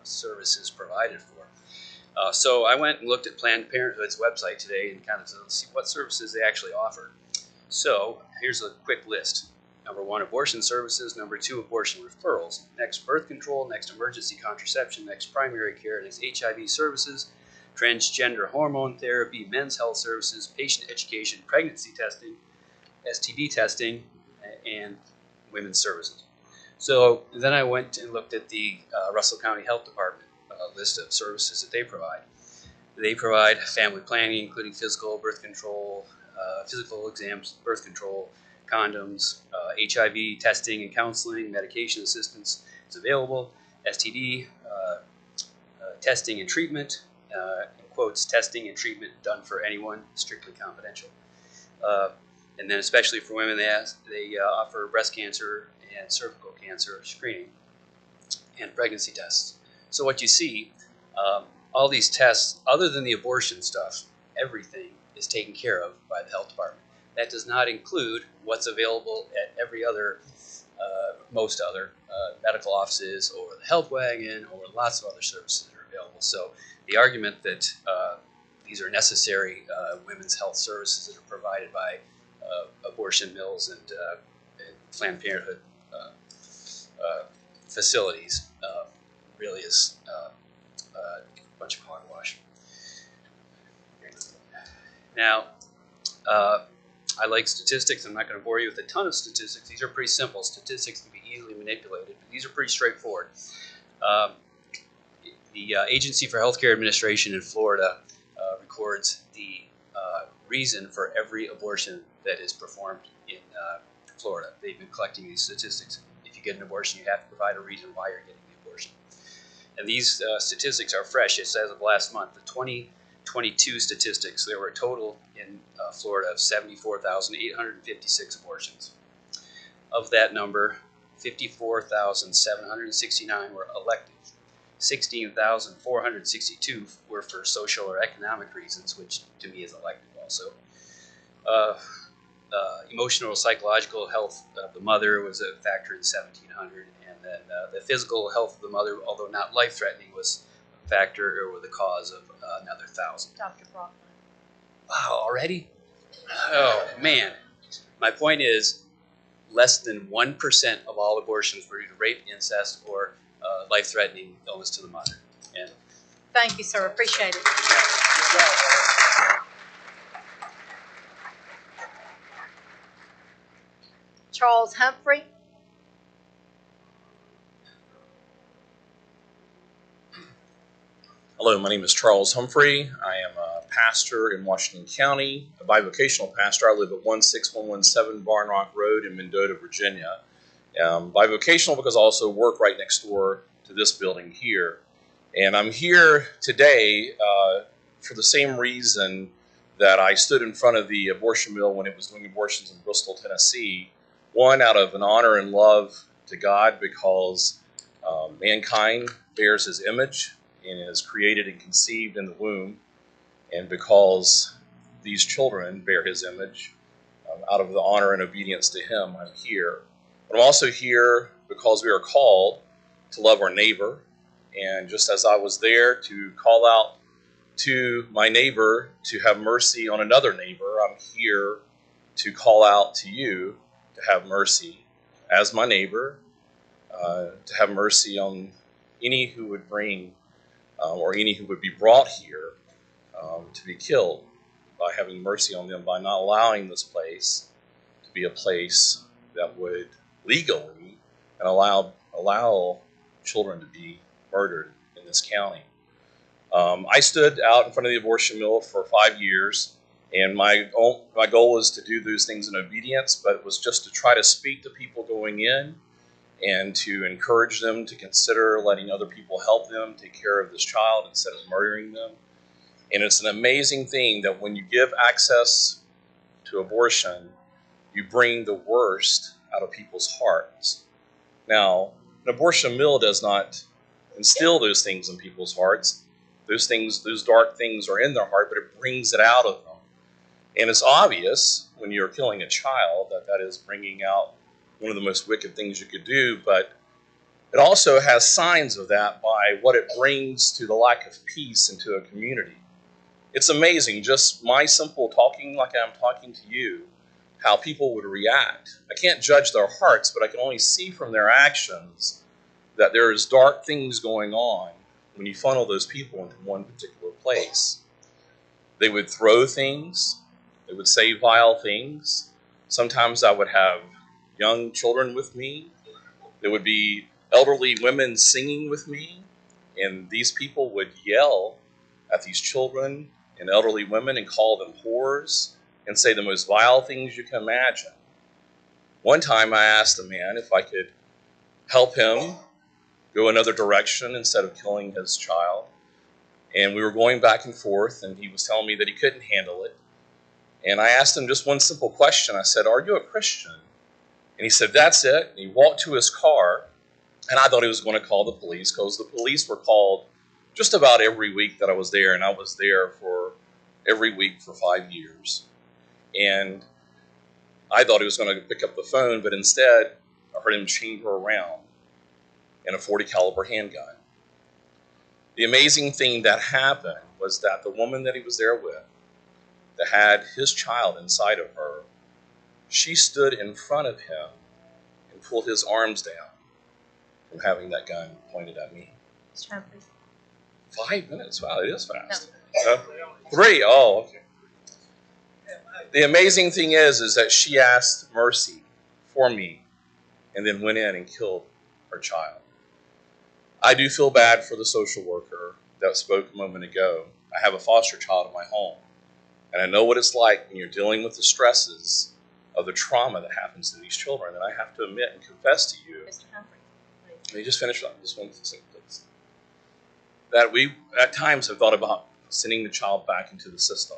services provided for. So I went and looked at Planned Parenthood's website today and kind of see what services they actually offer. So here's a quick list. Number 1, abortion services. Number 2, abortion referrals. Next, birth control. Next, emergency contraception. Next, primary care. Next, HIV services. Transgender hormone therapy. Men's health services. Patient education. Pregnancy testing. STD testing. And women's services. So then I went and looked at the Russell County Health Department list of services that they provide. They provide family planning, including physical, birth control, physical exams, birth control, condoms, HIV testing and counseling, medication assistance is available, STD testing and treatment, in quotes, testing and treatment done for anyone, strictly confidential. And then especially for women, they offer breast cancer and cervical cancer screening and pregnancy tests. So what you see, all these tests, other than the abortion stuff, everything is taken care of by the health department. That does not include what's available at every other, most other medical offices or the health wagon or lots of other services that are available. So the argument that these are necessary women's health services that are provided by abortion mills and Planned Parenthood facilities really is a bunch of hogwash. Now, I like statistics. I'm not going to bore you with a ton of statistics. These are pretty simple. Statistics can be easily manipulated, but these are pretty straightforward. The Agency for Healthcare Administration in Florida records the reason for every abortion that is performed in Florida. They've been collecting these statistics. If you get an abortion, you have to provide a reason why you're getting the abortion. And these statistics are fresh. It's as of last month. The 2022 statistics, there were a total in Florida of 74,856 abortions. Of that number, 54,769 were elective. 16,462 were for social or economic reasons, which to me is elective also. Emotional or psychological health of the mother was a factor in 1,700, and then the physical health of the mother, although not life-threatening, was a factor or the cause of another 1,000. Dr. Brockman. Wow, already? Oh, man. My point is, less than 1% of all abortions were due to rape, incest, or life-threatening illness to the mother. And thank you, sir. Appreciate it. Charles Humphrey. Hello, my name is Charles Humphrey. I am a pastor in Washington County, a bivocational pastor. I live at 16117 Barn Rock Road in Mendota, Virginia. Bivocational because I also work right next door to this building here. And I'm here today for the same reason that I stood in front of the abortion mill when it was doing abortions in Bristol, Tennessee. One, out of an honor and love to God, because mankind bears his image and is created and conceived in the womb, and because these children bear his image, out of the honor and obedience to him, I'm here. But I'm also here because we are called to love our neighbor, and just as I was there to call out to my neighbor to have mercy on another neighbor, I'm here to call out to you to have mercy as my neighbor, to have mercy on any who would bring or any who would be brought here to be killed, by having mercy on them, by not allowing this place to be a place that would legally and allow children to be murdered in this county. I stood out in front of the abortion mill for 5 years, and my goal was to do those things in obedience, but it was just to try to speak to people going in and to encourage them to consider letting other people help them take care of this child instead of murdering them. And it's an amazing thing that when you give access to abortion, you bring the worst out of people's hearts. Now, an abortion mill does not instill those things in people's hearts. Those things, those dark things are in their heart, but it brings it out of them. And it's obvious when you're killing a child that that is bringing out one of the most wicked things you could do, but it also has signs of that by what it brings to the lack of peace into a community. It's amazing, just my simple talking like I'm talking to you, how people would react. I can't judge their hearts, but I can only see from their actions that there is dark things going on when you funnel those people into one particular place. They would throw things, they would say vile things. Sometimes I would have young children with me. There would be elderly women singing with me, and these people would yell at these children and elderly women and call them whores and say the most vile things you can imagine. One time I asked a man if I could help him go another direction instead of killing his child. And we were going back and forth, and he was telling me that he couldn't handle it. And I asked him just one simple question. I said, "Are you a Christian?" And he said, "That's it." And he walked to his car, and I thought he was going to call the police, because the police were called just about every week that I was there, and I was there for every week for 5 years. And I thought he was going to pick up the phone, but instead I heard him chamber around in a .40 caliber handgun. The amazing thing that happened was that the woman that he was there with, that had his child inside of her, she stood in front of him and pulled his arms down from having that gun pointed at me. 5 minutes? Wow, it is fast. No. 3? Oh, okay. The amazing thing is that she asked mercy for me and then went in and killed her child. I do feel bad for the social worker that spoke a moment ago. I have a foster child in my home, and I know what it's like when you're dealing with the stresses of the trauma that happens to these children. And I have to admit and confess to you, Mr. Humphrey, please. let me just finish up this one thing, please. That we at times have thought about sending the child back into the system.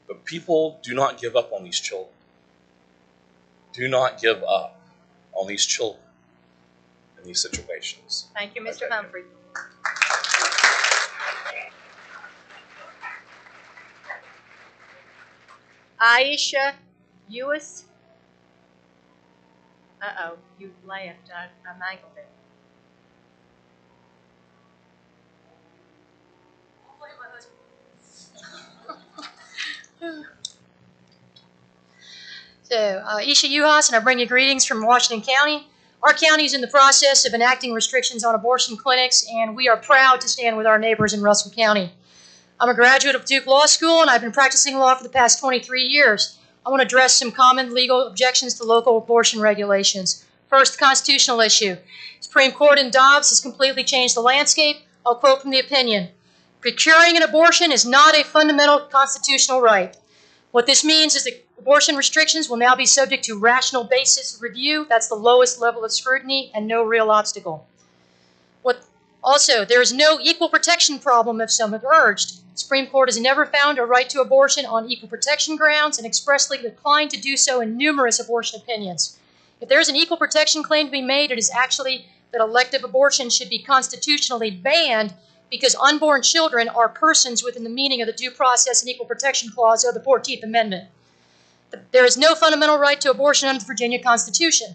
But people do not give up on these children. Do not give up on these children in these situations. Thank you, Mr. Humphrey. Aisha Ewis. Uh-oh, you laughed. I mangled it. So, Isha Uhas, and I bring you greetings from Washington County. Our county is in the process of enacting restrictions on abortion clinics, and we are proud to stand with our neighbors in Russell County. I'm a graduate of Duke Law School, and I've been practicing law for the past 23 years. I want to address some common legal objections to local abortion regulations. First, the constitutional issue. Supreme Court in Dobbs has completely changed the landscape. I'll quote from the opinion. Procuring an abortion is not a fundamental constitutional right. What this means is that abortion restrictions will now be subject to rational basis review. That's the lowest level of scrutiny and no real obstacle. Also, there is no equal protection problem, if some have urged. The Supreme Court has never found a right to abortion on equal protection grounds and expressly declined to do so in numerous abortion opinions. If there is an equal protection claim to be made, it is actually that elective abortion should be constitutionally banned because unborn children are persons within the meaning of the Due Process and Equal Protection Clause of the 14th Amendment. There is no fundamental right to abortion under the Virginia Constitution.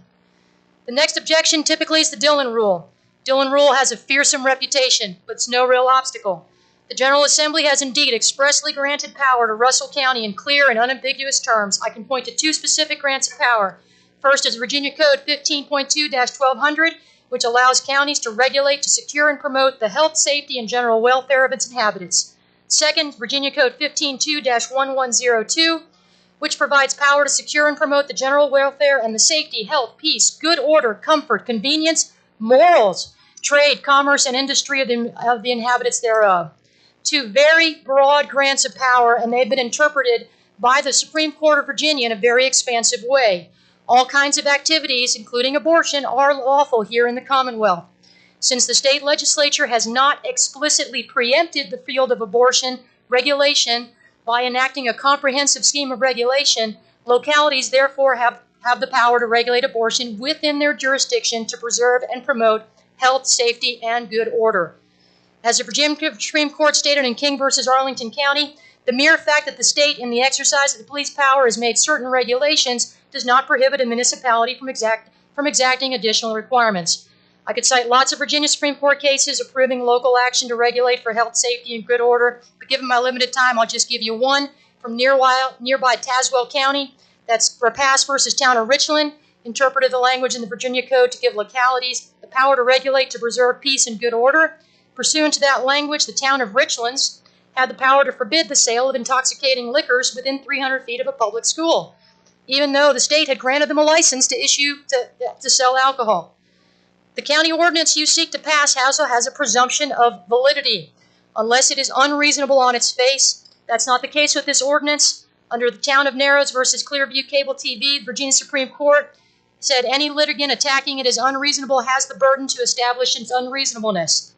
The next objection typically is the Dillon Rule. Dillon Rule has a fearsome reputation, but it's no real obstacle. The General Assembly has indeed expressly granted power to Russell County in clear and unambiguous terms. I can point to two specific grants of power. First is Virginia Code 15.2-1200, which allows counties to regulate, to secure, and promote the health, safety, and general welfare of its inhabitants. Second, Virginia Code 15.2-1102, which provides power to secure and promote the general welfare and the safety, health, peace, good order, comfort, convenience, morals, trade, commerce, and industry of the inhabitants thereof. Two very broad grants of power, and they've been interpreted by the Supreme Court of Virginia in a very expansive way. All kinds of activities, including abortion, are lawful here in the Commonwealth. Since the state legislature has not explicitly preempted the field of abortion regulation by enacting a comprehensive scheme of regulation, localities therefore have the power to regulate abortion within their jurisdiction to preserve and promote health, safety, and good order. As the Virginia Supreme Court stated in King v. Arlington County, the mere fact that the state, in the exercise of the police power, has made certain regulations does not prohibit a municipality from exacting additional requirements. I could cite lots of Virginia Supreme Court cases approving local action to regulate for health, safety, and good order, but given my limited time, I'll just give you one from nearby Tazewell County. That's Rapace v. Town of Richland, interpreted the language in the Virginia Code to give localities the power to regulate to preserve peace and good order. Pursuant to that language, the town of Richlands had the power to forbid the sale of intoxicating liquors within 300 feet of a public school, even though the state had granted them a license to sell alcohol. The county ordinance you seek to pass also has a presumption of validity, unless it is unreasonable on its face. That's not the case with this ordinance. Under the Town of Narrows versus Clearview Cable TV, the Virginia Supreme Court said any litigant attacking it as unreasonable has the burden to establish its unreasonableness.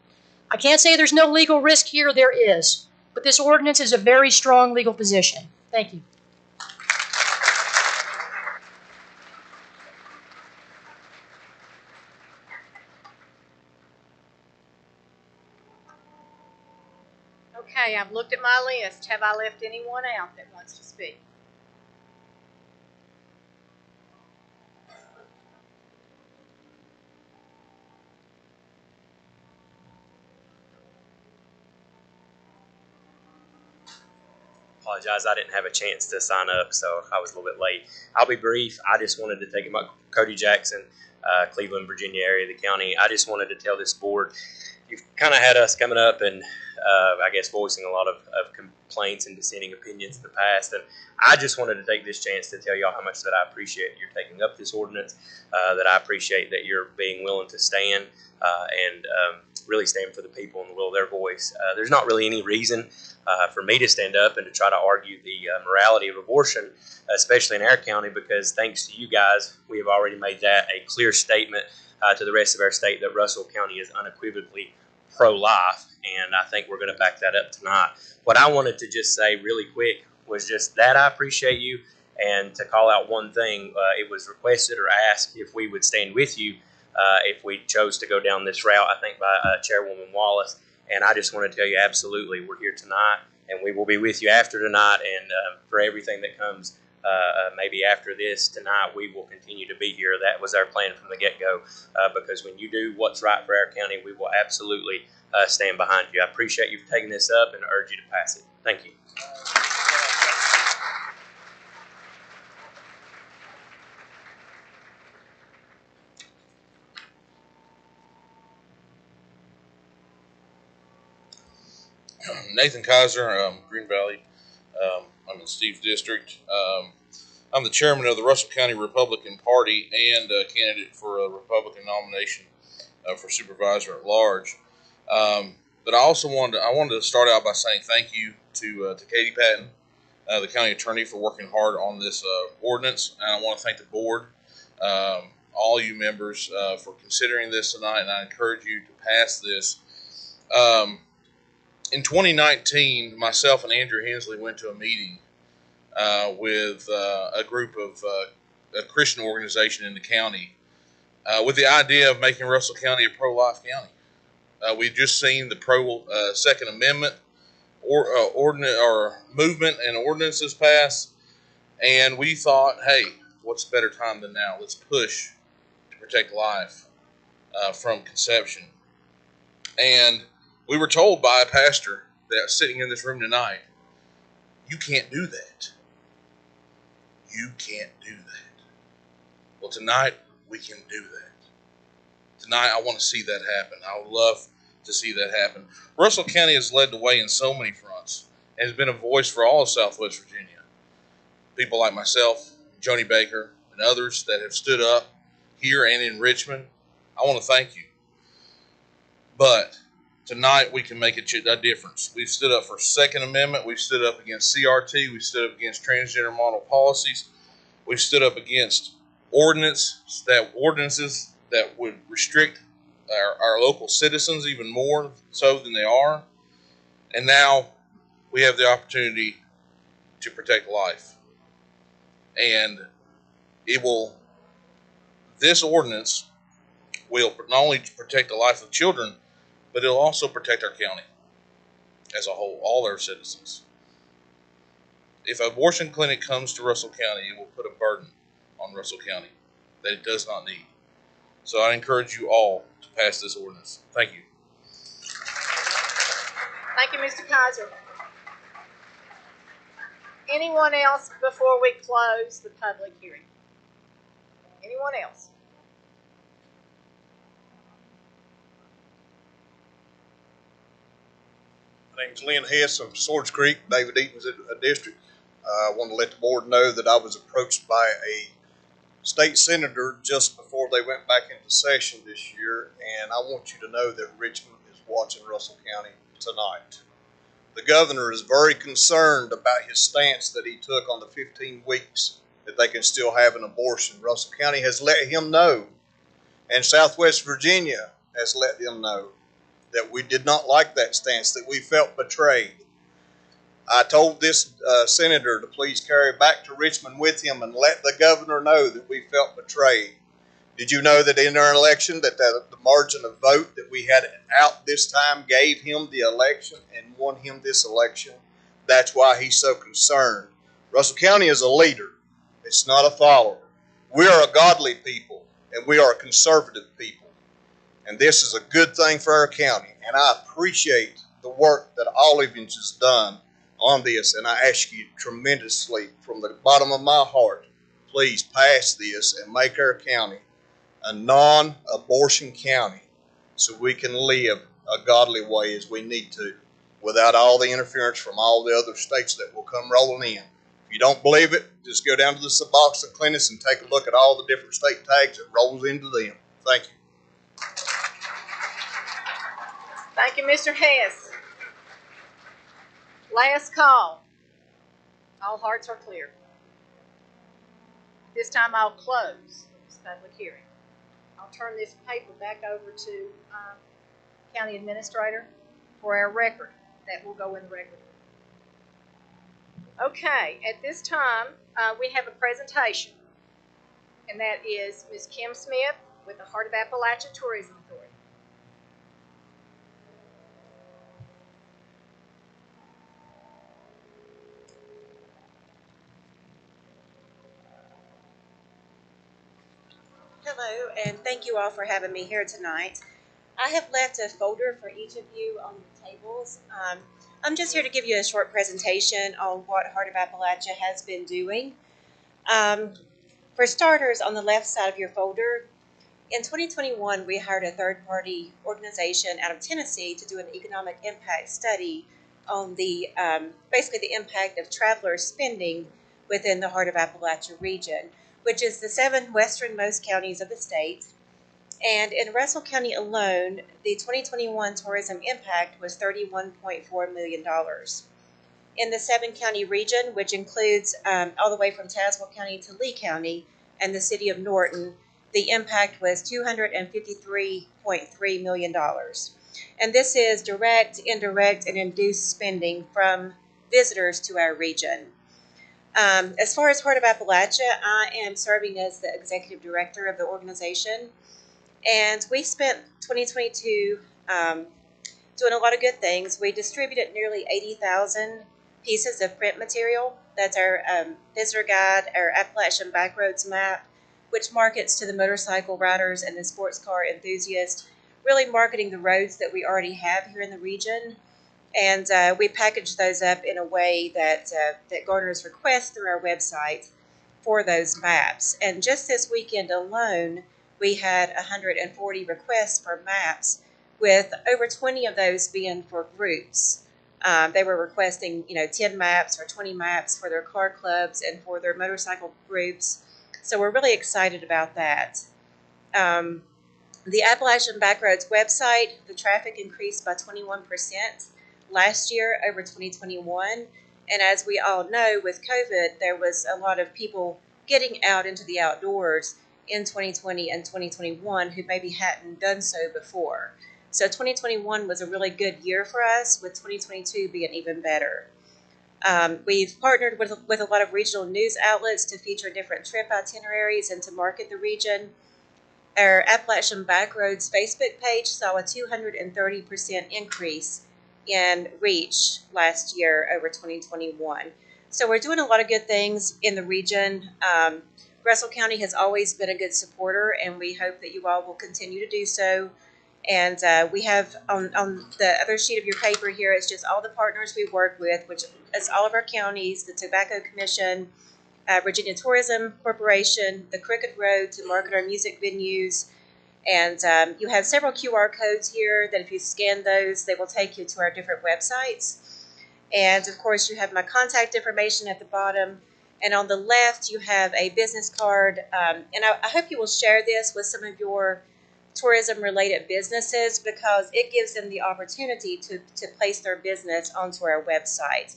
I can't say there's no legal risk here, there is, but this ordinance is a very strong legal position. Thank you. Okay, I've looked at my list. Have I left anyone out that wants to speak? Apologize, I didn't have a chance to sign up, so I was a little bit late. I'll be brief. I just wanted to take him up Cody Jackson, Cleveland, Virginia area of the county. I just wanted to tell this board, you've kind of had us coming up and I guess voicing a lot of complaints and dissenting opinions in the past, and I just wanted to take this chance to tell y'all how much that I appreciate you're taking up this ordinance, that I appreciate that you're being willing to stand and really stand for the people and the will of their voice. There's not really any reason for me to stand up and to try to argue the morality of abortion, especially in our county, because thanks to you guys, we have already made that a clear statement to the rest of our state that Russell County is unequivocally pro-life, and I think we're going to back that up tonight. What I wanted to just say really quick was just that I appreciate you, and to call out one thing, it was requested or asked if we would stand with you if we chose to go down this route, I think by Chairwoman Wallace. And I just want to tell you, absolutely, we're here tonight, and we will be with you after tonight. And for everything that comes maybe after this tonight, we will continue to be here. That was our plan from the get-go, because when you do what's right for our county, we will absolutely stand behind you. I appreciate you for taking this up and urge you to pass it. Thank you. Nathan Kaiser, Green Valley. I'm in Steve's district. I'm the chairman of the Russell County Republican Party and a candidate for a Republican nomination for supervisor at large. But I also wanted to start out by saying thank you to Katie Patton, the county attorney, for working hard on this ordinance. And I want to thank the board, all you members, for considering this tonight. And I encourage you to pass this. In 2019, myself and Andrew Hensley went to a meeting with a group of a Christian organization in the county with the idea of making Russell County a pro-life county. We'd just seen the pro-Second Amendment movement and ordinances passed, and we thought, hey, what's a better time than now? Let's push to protect life from conception. And we were told by a pastor that are sitting in this room tonight, you can't do that. You can't do that. Well, tonight we can do that. Tonight I want to see that happen. I would love to see that happen. Russell County has led the way in so many fronts and has been a voice for all of Southwest Virginia. People like myself, Joni Baker, and others that have stood up here and in Richmond, I want to thank you. But tonight we can make a difference. We've stood up for Second Amendment. We've stood up against CRT. We've stood up against transgender model policies. We've stood up against ordinances that would restrict our local citizens even more so than they are. And now we have the opportunity to protect life. And this ordinance will not only protect the life of children, but it'll also protect our county as a whole, all our citizens. If an abortion clinic comes to Russell County, it will put a burden on Russell County that it does not need. So I encourage you all to pass this ordinance. Thank you. Thank you, Mr. Kaiser. Anyone else before we close the public hearing? Anyone else? My name's Lynn Hess of Swords Creek, David Eaton's district. I want to let the board know that I was approached by a state senator just before they went back into session this year, and I want you to know that Richmond is watching Russell County tonight. The governor is very concerned about his stance that he took on the 15 weeks that they can still have an abortion. Russell County has let him know, and Southwest Virginia has let him know, that we did not like that stance, that we felt betrayed. I told this senator to please carry back to Richmond with him and let the governor know that we felt betrayed. Did you know that in our election that the margin of vote that we had out this time gave him the election and won him this election? That's why he's so concerned. Russell County is a leader. It's not a follower. We are a godly people and we are a conservative people. And this is a good thing for our county. And I appreciate the work that Olivians has done on this. And I ask you tremendously from the bottom of my heart, please pass this and make our county a non-abortion county so we can live a godly way as we need to without all the interference from all the other states that will come rolling in. If you don't believe it, just go down to the Suboxone clinics and take a look at all the different state tags that rolls into them. Thank you. Thank you, Mr. Hess. Last call. All hearts are clear. This time I'll close this public hearing. I'll turn this paper back over to County Administrator for our record. That will go in the record. Okay, at this time we have a presentation, and that is Ms. Kim Smith with the Heart of Appalachia Tourism Authority. Hello, and thank you all for having me here tonight. I have left a folder for each of you on the tables. I'm just here to give you a short presentation on what Heart of Appalachia has been doing. For starters, on the left side of your folder, in 2021, we hired a third-party organization out of Tennessee to do an economic impact study on the basically the impact of traveler spending within the Heart of Appalachia region, which is the 7 westernmost counties of the state. And in Russell County alone, the 2021 tourism impact was $31.4 million. In the 7-county region, which includes all the way from Tazewell County to Lee County and the city of Norton, the impact was $253.3 million. And this is direct, indirect, and induced spending from visitors to our region. As far as Heart of Appalachia, I am serving as the executive director of the organization. And we spent 2022 doing a lot of good things. We distributed nearly 80,000 pieces of print material. That's our visitor guide, our Appalachian Backroads map, which markets to the motorcycle riders and the sports car enthusiasts, really marketing the roads that we already have here in the region. And we package those up in a way that garners requests through our website for those maps. And just this weekend alone, we had 140 requests for maps, with over 20 of those being for groups. They were requesting, 10 maps or 20 maps for their car clubs and for their motorcycle groups. So we're really excited about that. The Appalachian Backroads website, the traffic increased by 21% last year over 2021. And as we all know, with COVID, there was a lot of people getting out into the outdoors in 2020 and 2021 who maybe hadn't done so before. So 2021 was a really good year for us, with 2022 being even better. We've partnered with a lot of regional news outlets to feature different trip itineraries and to market the region. Our Appalachian Backroads Facebook page saw a 230% increase in reach last year over 2021. So we're doing a lot of good things in the region. Russell County has always been a good supporter, and we hope that you all will continue to do so. And we have on the other sheet of your paper here is just all the partners we work with, which is all of our counties, the Tobacco Commission, Virginia Tourism Corporation, the Crooked Road to market our music venues. And you have several QR codes here that if you scan those, they will take you to our different websites. And of course, you have my contact information at the bottom. And on the left, you have a business card. And I hope you will share this with some of your tourism-related businesses, because it gives them the opportunity to place their business onto our website.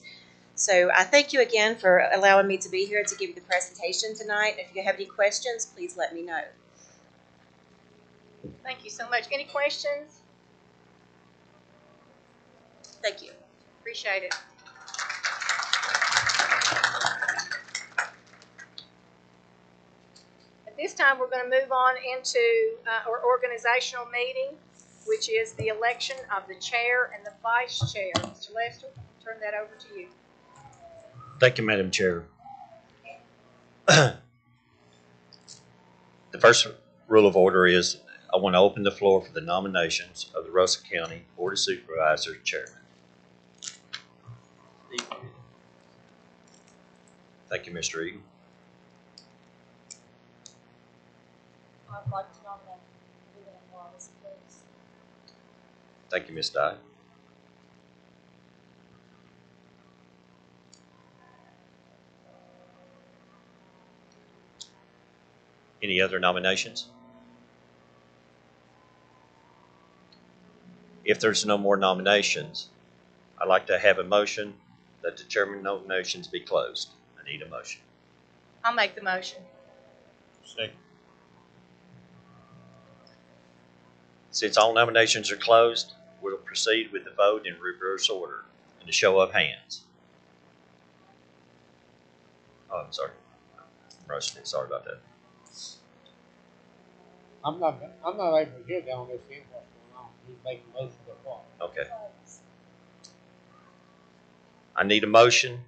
So I thank you again for allowing me to be here to give you the presentation tonight. If you have any questions, please let me know. Thank you so much. Any questions? Thank you. Appreciate it. At this time, we're going to move on into our organizational meeting, which is the election of the chair and the vice chair. Mr. Lester, I'll turn that over to you. Thank you, Madam Chair. The first rule of order is I want to open the floor for the nominations of the Russell County Board of Supervisors Chairman. Thank you, Mr. Eaton. I'd like to nominate Leland Wallace, please. Thank you, Ms. Dye. Any other nominations? If there's no more nominations, I'd like to have a motion that the chairman nominations be closed. I need a motion. I'll make the motion. Second. Since all nominations are closed, we'll proceed with the vote in reverse order and a show of hands. Oh, I'm sorry. I'm rushing it. Sorry about that. I'm not able to hear down this end what's going on. He's making motion to what? Okay. I need a motion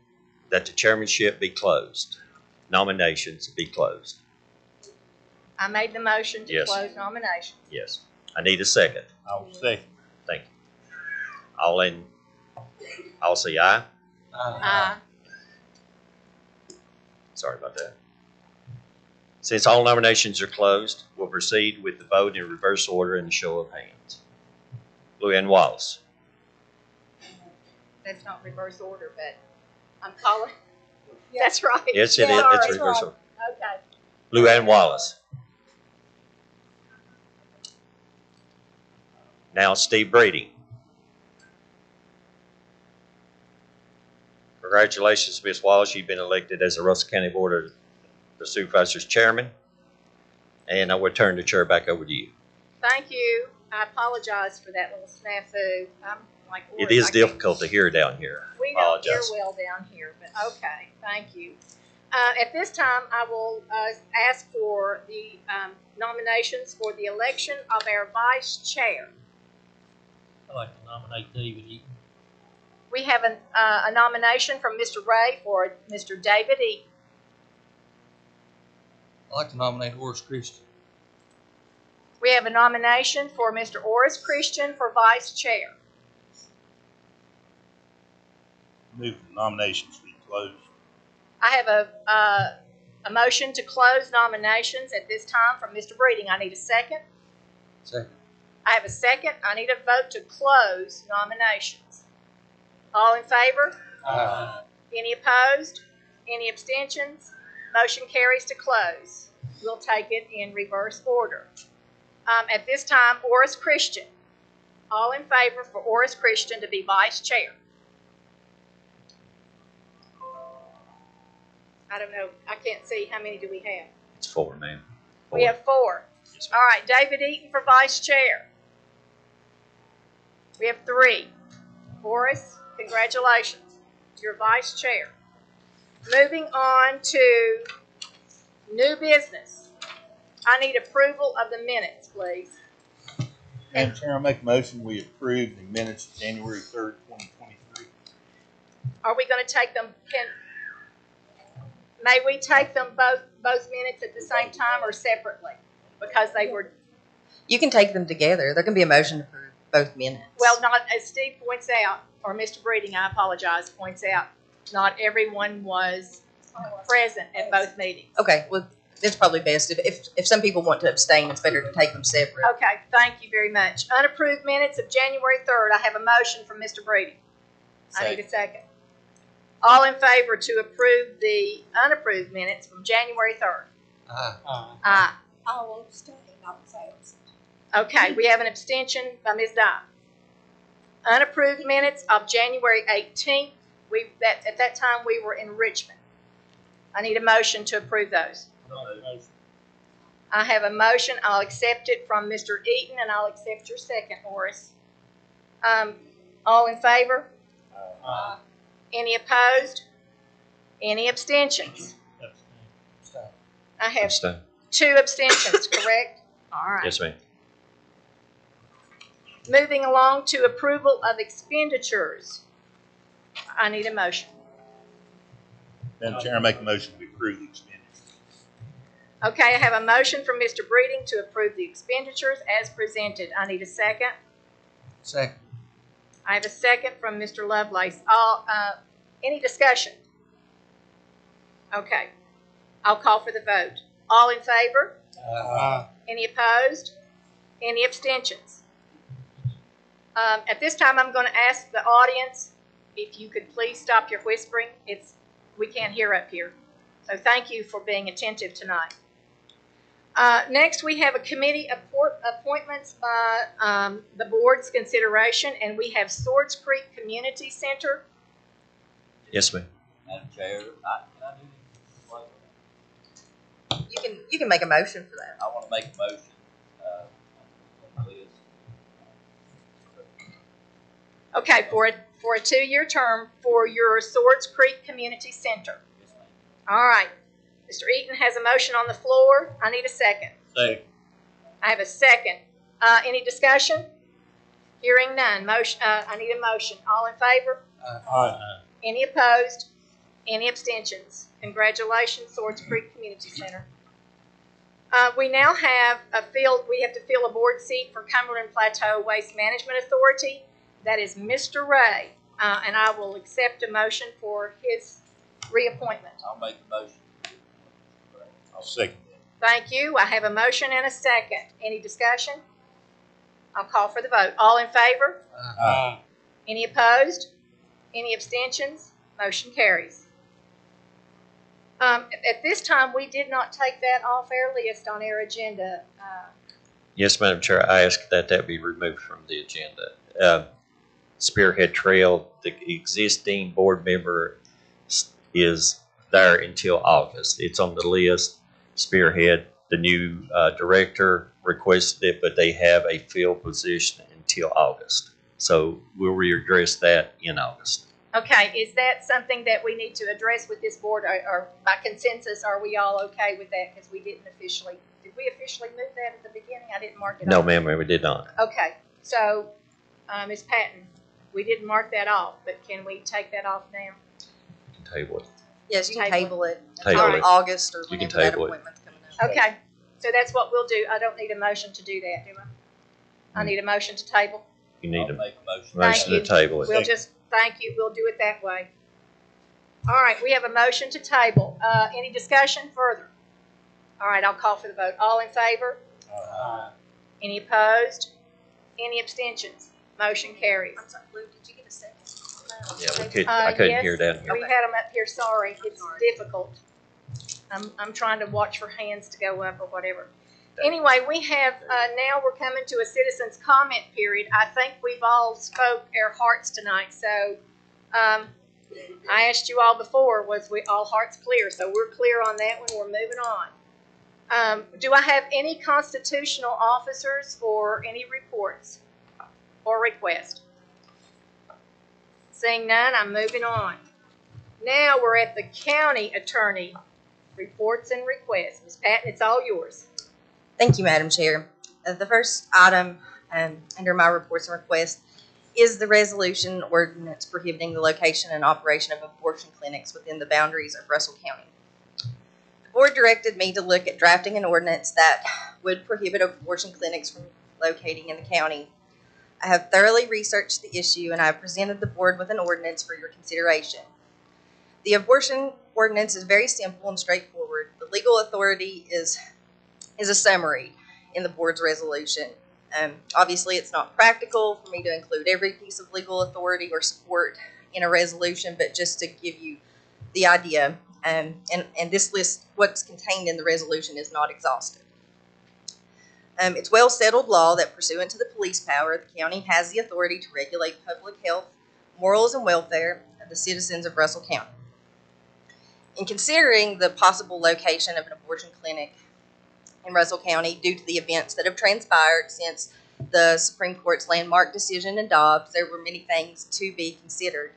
that the chairmanship be closed. Nominations be closed. I made the motion to Yes. close nominations. Yes. I need a second. I'll second. Thank you. I'll say aye. Aye. Sorry about that. Since all nominations are closed, we'll proceed with the vote in reverse order and a show of hands. Luann Wallace. That's not reverse order, but I'm calling. That's right. Yes, it is. It's reverse order. Okay. Luann Wallace. Now Steve Brady. Congratulations, Ms. Wallace. You've been elected as the Russell County Board of the Supervisors Chairman. And I will turn the chair back over to you. Thank you. I apologize for that little snafu. I'm like, It is difficult to hear down here. We don't hear well down here, but okay. Thank you. At this time, I will ask for the nominations for the election of our vice chair. I'd like to nominate David Eaton. We have a nomination from Mr. Ray for Mr. David Eaton. I'd like to nominate Horace Christian. We have a nomination for Mr. Oris Christian for vice chair. Move the nominations be closed. I have a motion to close nominations at this time from Mr. Breeding. I need a second. Second. I have a second. I need a vote to close nominations. All in favor? Aye. Any opposed? Any abstentions? Motion carries to close. We'll take it in reverse order. At this time, Oris Christian. All in favor for Oris Christian to be vice chair? I don't know. I can't see. How many do we have? It's 4, ma'am. We have 4. Yes, All right, David Eaton for vice chair. We have 3. Horace, congratulations. You're vice chair. Moving on to new business. I need approval of the minutes, please. Madam Chair, I make a motion we approve the minutes of January 3rd, 2023. Are we going to take them? May we take them both minutes at the same time or separately? Because they were. You can take them together. There can be a motion to approve both minutes. Well, not as Steve points out, or Mr. Breeding, I apologize, points out, not everyone was present at both meetings. Okay, well, it's probably best if some people want to abstain, it's better to take them separate. Okay, thank you very much. Unapproved minutes of January 3rd. I have a motion from Mr. Breeding. I need a second. All in favor to approve the unapproved minutes from January 3rd? Aye. Aye. I will abstain, not say abstain. Okay, we have an abstention by Ms. Dye. Unapproved minutes of January 18th. At that time, we were in Richmond. I need a motion to approve those. I have a motion. I'll accept it from Mr. Eaton, and I'll accept your second, Horace. All in favor? Aye. Any opposed? Any abstentions? I have Abstain. 2 abstentions, correct? All right. Yes, ma'am. Moving along to approval of expenditures. I need a motion. Madam Chair, I make a motion we approve the expenditures. Okay, I have a motion from Mr. Breeding to approve the expenditures as presented. I need a second. Second. I have a second from Mr. Lovelace. Any discussion? Okay. I'll call for the vote. All in favor? Aye. Any opposed? Any abstentions? At this time, I'm going to ask the audience if you could please stop your whispering. We can't hear up here. So thank you for being attentive tonight. Next, we have a committee appointments by the board's consideration, and we have Swords Creek Community Center. Yes, ma'am. Madam Chair, You can make a motion for that. I want to make a motion. Okay, for a 2-year term for your Swords Creek Community Center. All right. Mr. Eaton has a motion on the floor. I need a second. Second. I have a second. Any discussion? Hearing none. Motion. I need a motion. All in favor? Aye. Any opposed? Any abstentions? Congratulations, Swords Creek Community Center. We now have we have to fill a board seat for Cumberland Plateau Waste Management Authority. That is Mr. Ray, and I will accept a motion for his reappointment. I'll make the motion. I'll second Thank you. I have a motion and a second. Any discussion? I'll call for the vote. All in favor? Aye. Any opposed? Any abstentions? Motion carries. At this time, we did not take that off our list on our agenda. Yes, Madam Chair. I ask that be removed from the agenda. Spearhead Trail, the existing board member is there until August. It's on the list. Spearhead, the new director, requested it, but they have a field position until August. So we'll readdress that in August. Okay, is that something that we need to address with this board, or by consensus, are we all okay with that? Because we did we officially move that at the beginning? I didn't mark it No, off. ma'am, we did not. Okay, so, Ms. Patton, we didn't mark that off, but can we take that off now? Table it. Yes, you can table it Table until it. August or You can whenever that table it. appointment's coming up. Okay, so that's what we'll do. I don't need a motion to do that, do I? I need a motion to table. You need a Make a motion. motion to Thank you. table it. We'll just, thank you, we'll do it that way. All right, we have a motion to table. Any discussion further? All right, I'll call for the vote. All in favor? Any opposed? Any abstentions? Motion carries. I'm sorry, Lou, did you get a second? Yeah, I couldn't hear down here. We had them up here, sorry. It's difficult. I'm trying to watch for hands to go up or whatever. Anyway, we have, now we're coming to a citizens' comment period. I think we've all spoke our hearts tonight, so I asked you all before, was we all hearts clear? So we're clear on that one. We're moving on. Do I have any constitutional officers or any reports or requests? Seeing none, I'm moving on. Now we're at the county attorney reports and requests. Ms. Patton, it's all yours. Thank you, Madam Chair. The first item under my reports and requests is the resolution ordinance prohibiting the location and operation of abortion clinics within the boundaries of Russell County. The board directed me to look at drafting an ordinance that would prohibit abortion clinics from locating in the county. I have thoroughly researched the issue and I have presented the board with an ordinance for your consideration. The abortion ordinance is very simple and straightforward. The legal authority is a summary in the board's resolution. Obviously, it's not practical for me to include every piece of legal authority or support in a resolution, but just to give you the idea. And this list, what's contained in the resolution, is not exhaustive. It's well settled law that pursuant to the police power, the county has the authority to regulate public health, morals, and welfare of the citizens of Russell County. In considering the possible location of an abortion clinic in Russell County due to the events that have transpired since the Supreme Court's landmark decision in Dobbs, there were many things to be considered.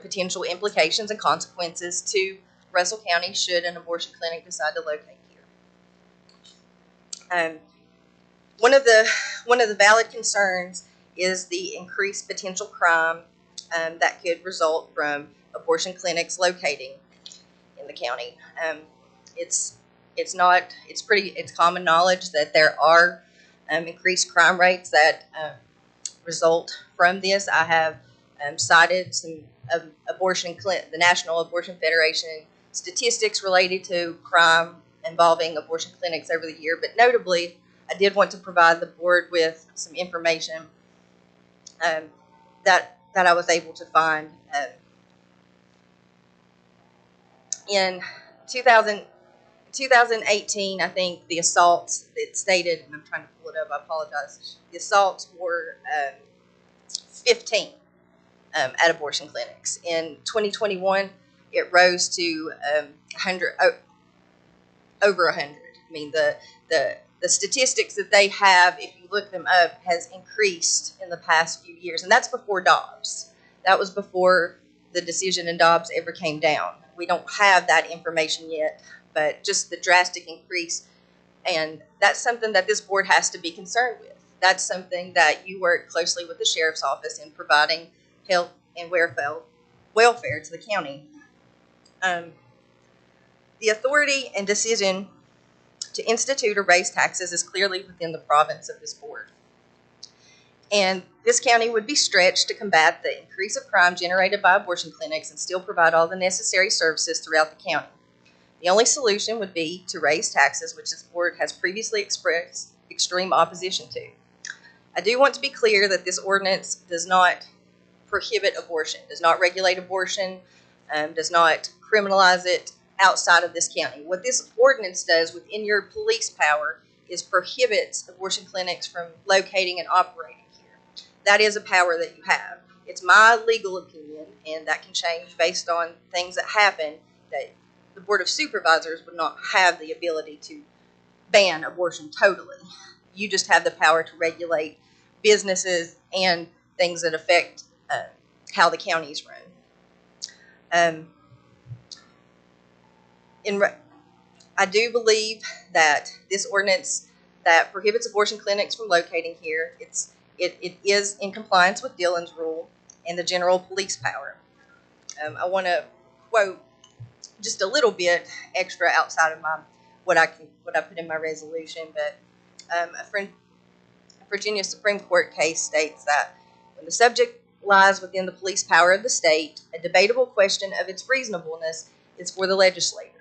Potential implications and consequences to Russell County should an abortion clinic decide to locate here. One of the valid concerns is the increased potential crime that could result from abortion clinics locating in the county. It's common knowledge that there are increased crime rates that result from this. I have cited some the National Abortion Federation statistics related to crime involving abortion clinics over the year, but notably, I did want to provide the board with some information that I was able to find. In 2018, I think the assaults, it stated, and I'm trying to pull it up, I apologize, the assaults were 15 at abortion clinics. In 2021, it rose to 100, over 100. I mean, the statistics that they have, if you look them up, has increased in the past few years, and that's before Dobbs. That was before the decision in Dobbs ever came down. We don't have that information yet, but just the drastic increase, and that's something that this board has to be concerned with. That's something that you work closely with the sheriff's office in providing health and welfare to the county. The authority and decision to institute or raise taxes is clearly within the province of this board. And this county would be stretched to combat the increase of crime generated by abortion clinics and still provide all the necessary services throughout the county. The only solution would be to raise taxes, which this board has previously expressed extreme opposition to. I do want to be clear that this ordinance does not prohibit abortion, does not regulate abortion, does not criminalize it outside of this county. What this ordinance does within your police power is prohibits abortion clinics from locating and operating here. That is a power that you have. It's my legal opinion, and that can change based on things that happen, that the Board of Supervisors would not have the ability to ban abortion totally. You just have the power to regulate businesses and things that affect how the counties run. I do believe that this ordinance that prohibits abortion clinics from locating here, it is in compliance with Dillon's rule and the general police power. I want to quote just a little bit extra outside of what I put in my resolution, but a Virginia Supreme Court case states that when lies within the police power of the state, a debatable question of its reasonableness is for the legislature.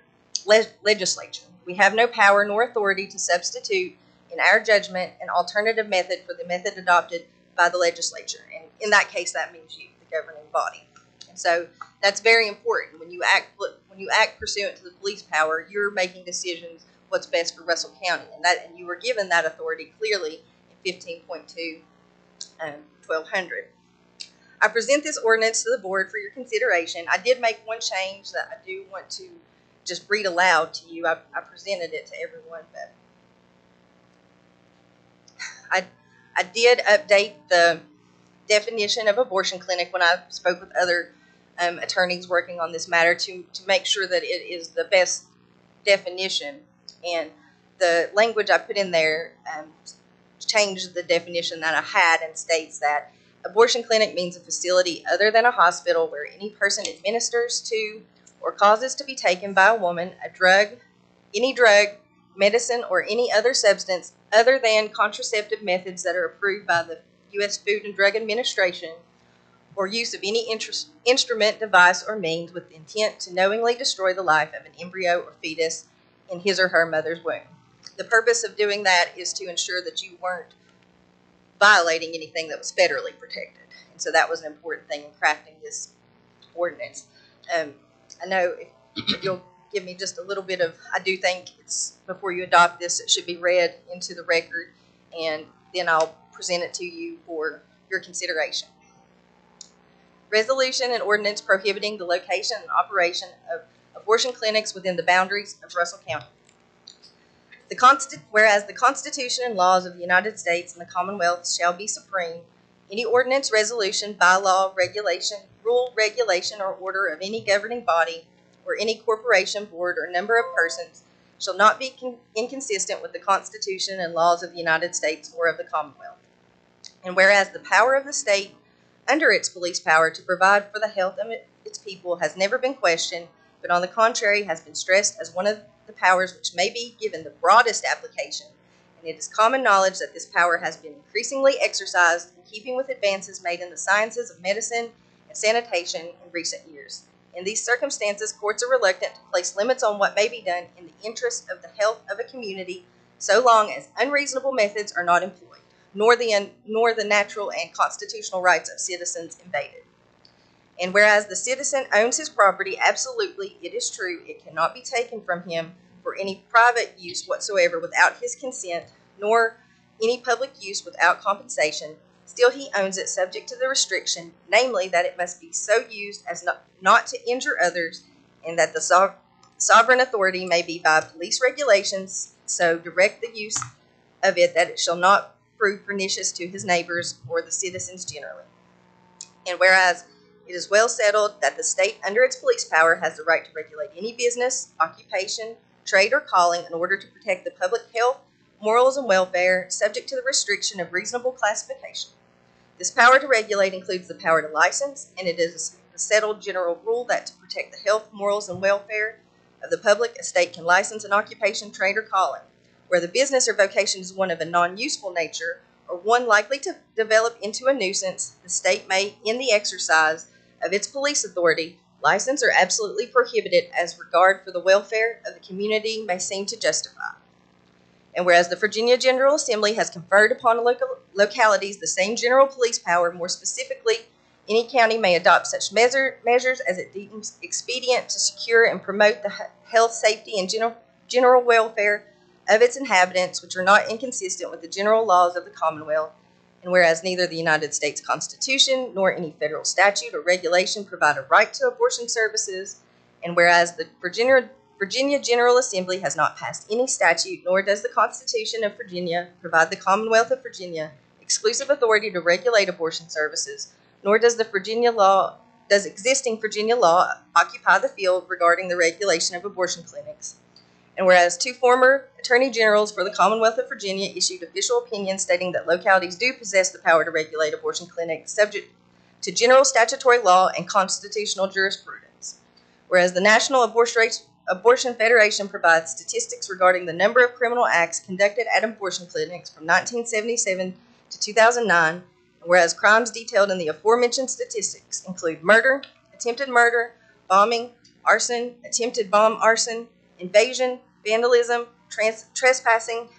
We have no power nor authority to substitute, in our judgment, an alternative method for the method adopted by the legislature. And in that case, that means you, the governing body. And so that's very important. When you act pursuant to the police power, you're making decisions what's best for Russell County. And you were given that authority clearly in 15.2 1200. I present this ordinance to the board for your consideration. I did make one change that I do want to just read aloud to you. I presented it to everyone, but I did update the definition of abortion clinic when I spoke with other attorneys working on this matter to make sure that it is the best definition. And the language I put in there changed the definition that I had and states that abortion clinic means a facility other than a hospital where any person administers to or causes to be taken by a woman any drug, medicine, or any other substance other than contraceptive methods that are approved by the U.S. Food and Drug Administration, or use of any instrument, device, or means with intent to knowingly destroy the life of an embryo or fetus in his or her mother's womb. The purpose of doing that is to ensure that you weren't violating anything that was federally protected. And so that was an important thing in crafting this ordinance. I know if you'll give me just a little bit of, I do think it's, before you adopt this, it should be read into the record, and then I'll present it to you for your consideration. Resolution and ordinance prohibiting the location and operation of abortion clinics within the boundaries of Russell County. Whereas the Constitution and laws of the United States and the Commonwealth shall be supreme, any ordinance, resolution, bylaw, regulation, rule, regulation, or order of any governing body or any corporation, board, or number of persons shall not be inconsistent with the Constitution and laws of the United States or of the Commonwealth. And whereas the power of the state under its police power to provide for the health of its people has never been questioned, but on the contrary has been stressed as one of the powers which may be given the broadest application, and it is common knowledge that this power has been increasingly exercised in keeping with advances made in the sciences of medicine and sanitation in recent years. In these circumstances, courts are reluctant to place limits on what may be done in the interest of the health of a community, so long as unreasonable methods are not employed, nor the natural and constitutional rights of citizens invaded. And whereas the citizen owns his property, absolutely, it is true, it cannot be taken from him for any private use whatsoever without his consent, nor any public use without compensation, still he owns it subject to the restriction, namely that it must be so used as not to injure others, and that the sovereign authority may be by police regulations so direct the use of it that it shall not prove pernicious to his neighbors or the citizens generally. And whereas it is well settled that the state under its police power has the right to regulate any business, occupation, trade, or calling in order to protect the public health, morals, and welfare, subject to the restriction of reasonable classification. This power to regulate includes the power to license, and it is a settled general rule that to protect the health, morals, and welfare of the public, a state can license an occupation, trade, or calling. Where the business or vocation is one of a non-useful nature, or one likely to develop into a nuisance, the state may, in the exercise of its police authority, license or absolutely prohibit it as regard for the welfare of the community may seem to justify. And whereas the Virginia General Assembly has conferred upon localities the same general police power, more specifically, any county may adopt such measures as it deems expedient to secure and promote the health, safety, and general welfare of its inhabitants, which are not inconsistent with the general laws of the Commonwealth. And whereas neither the United States Constitution nor any federal statute or regulation provide a right to abortion services, and whereas the Virginia General Assembly has not passed any statute, nor does the Constitution of Virginia provide the Commonwealth of Virginia exclusive authority to regulate abortion services, nor does existing Virginia law occupy the field regarding the regulation of abortion clinics. And whereas two former attorney generals for the Commonwealth of Virginia issued official opinions stating that localities do possess the power to regulate abortion clinics subject to general statutory law and constitutional jurisprudence. Whereas the National Abortion Federation provides statistics regarding the number of criminal acts conducted at abortion clinics from 1977 to 2009, and Whereas crimes detailed in the aforementioned statistics include murder, attempted murder, bombing, arson, attempted bomb arson, invasion, vandalism, trespassing,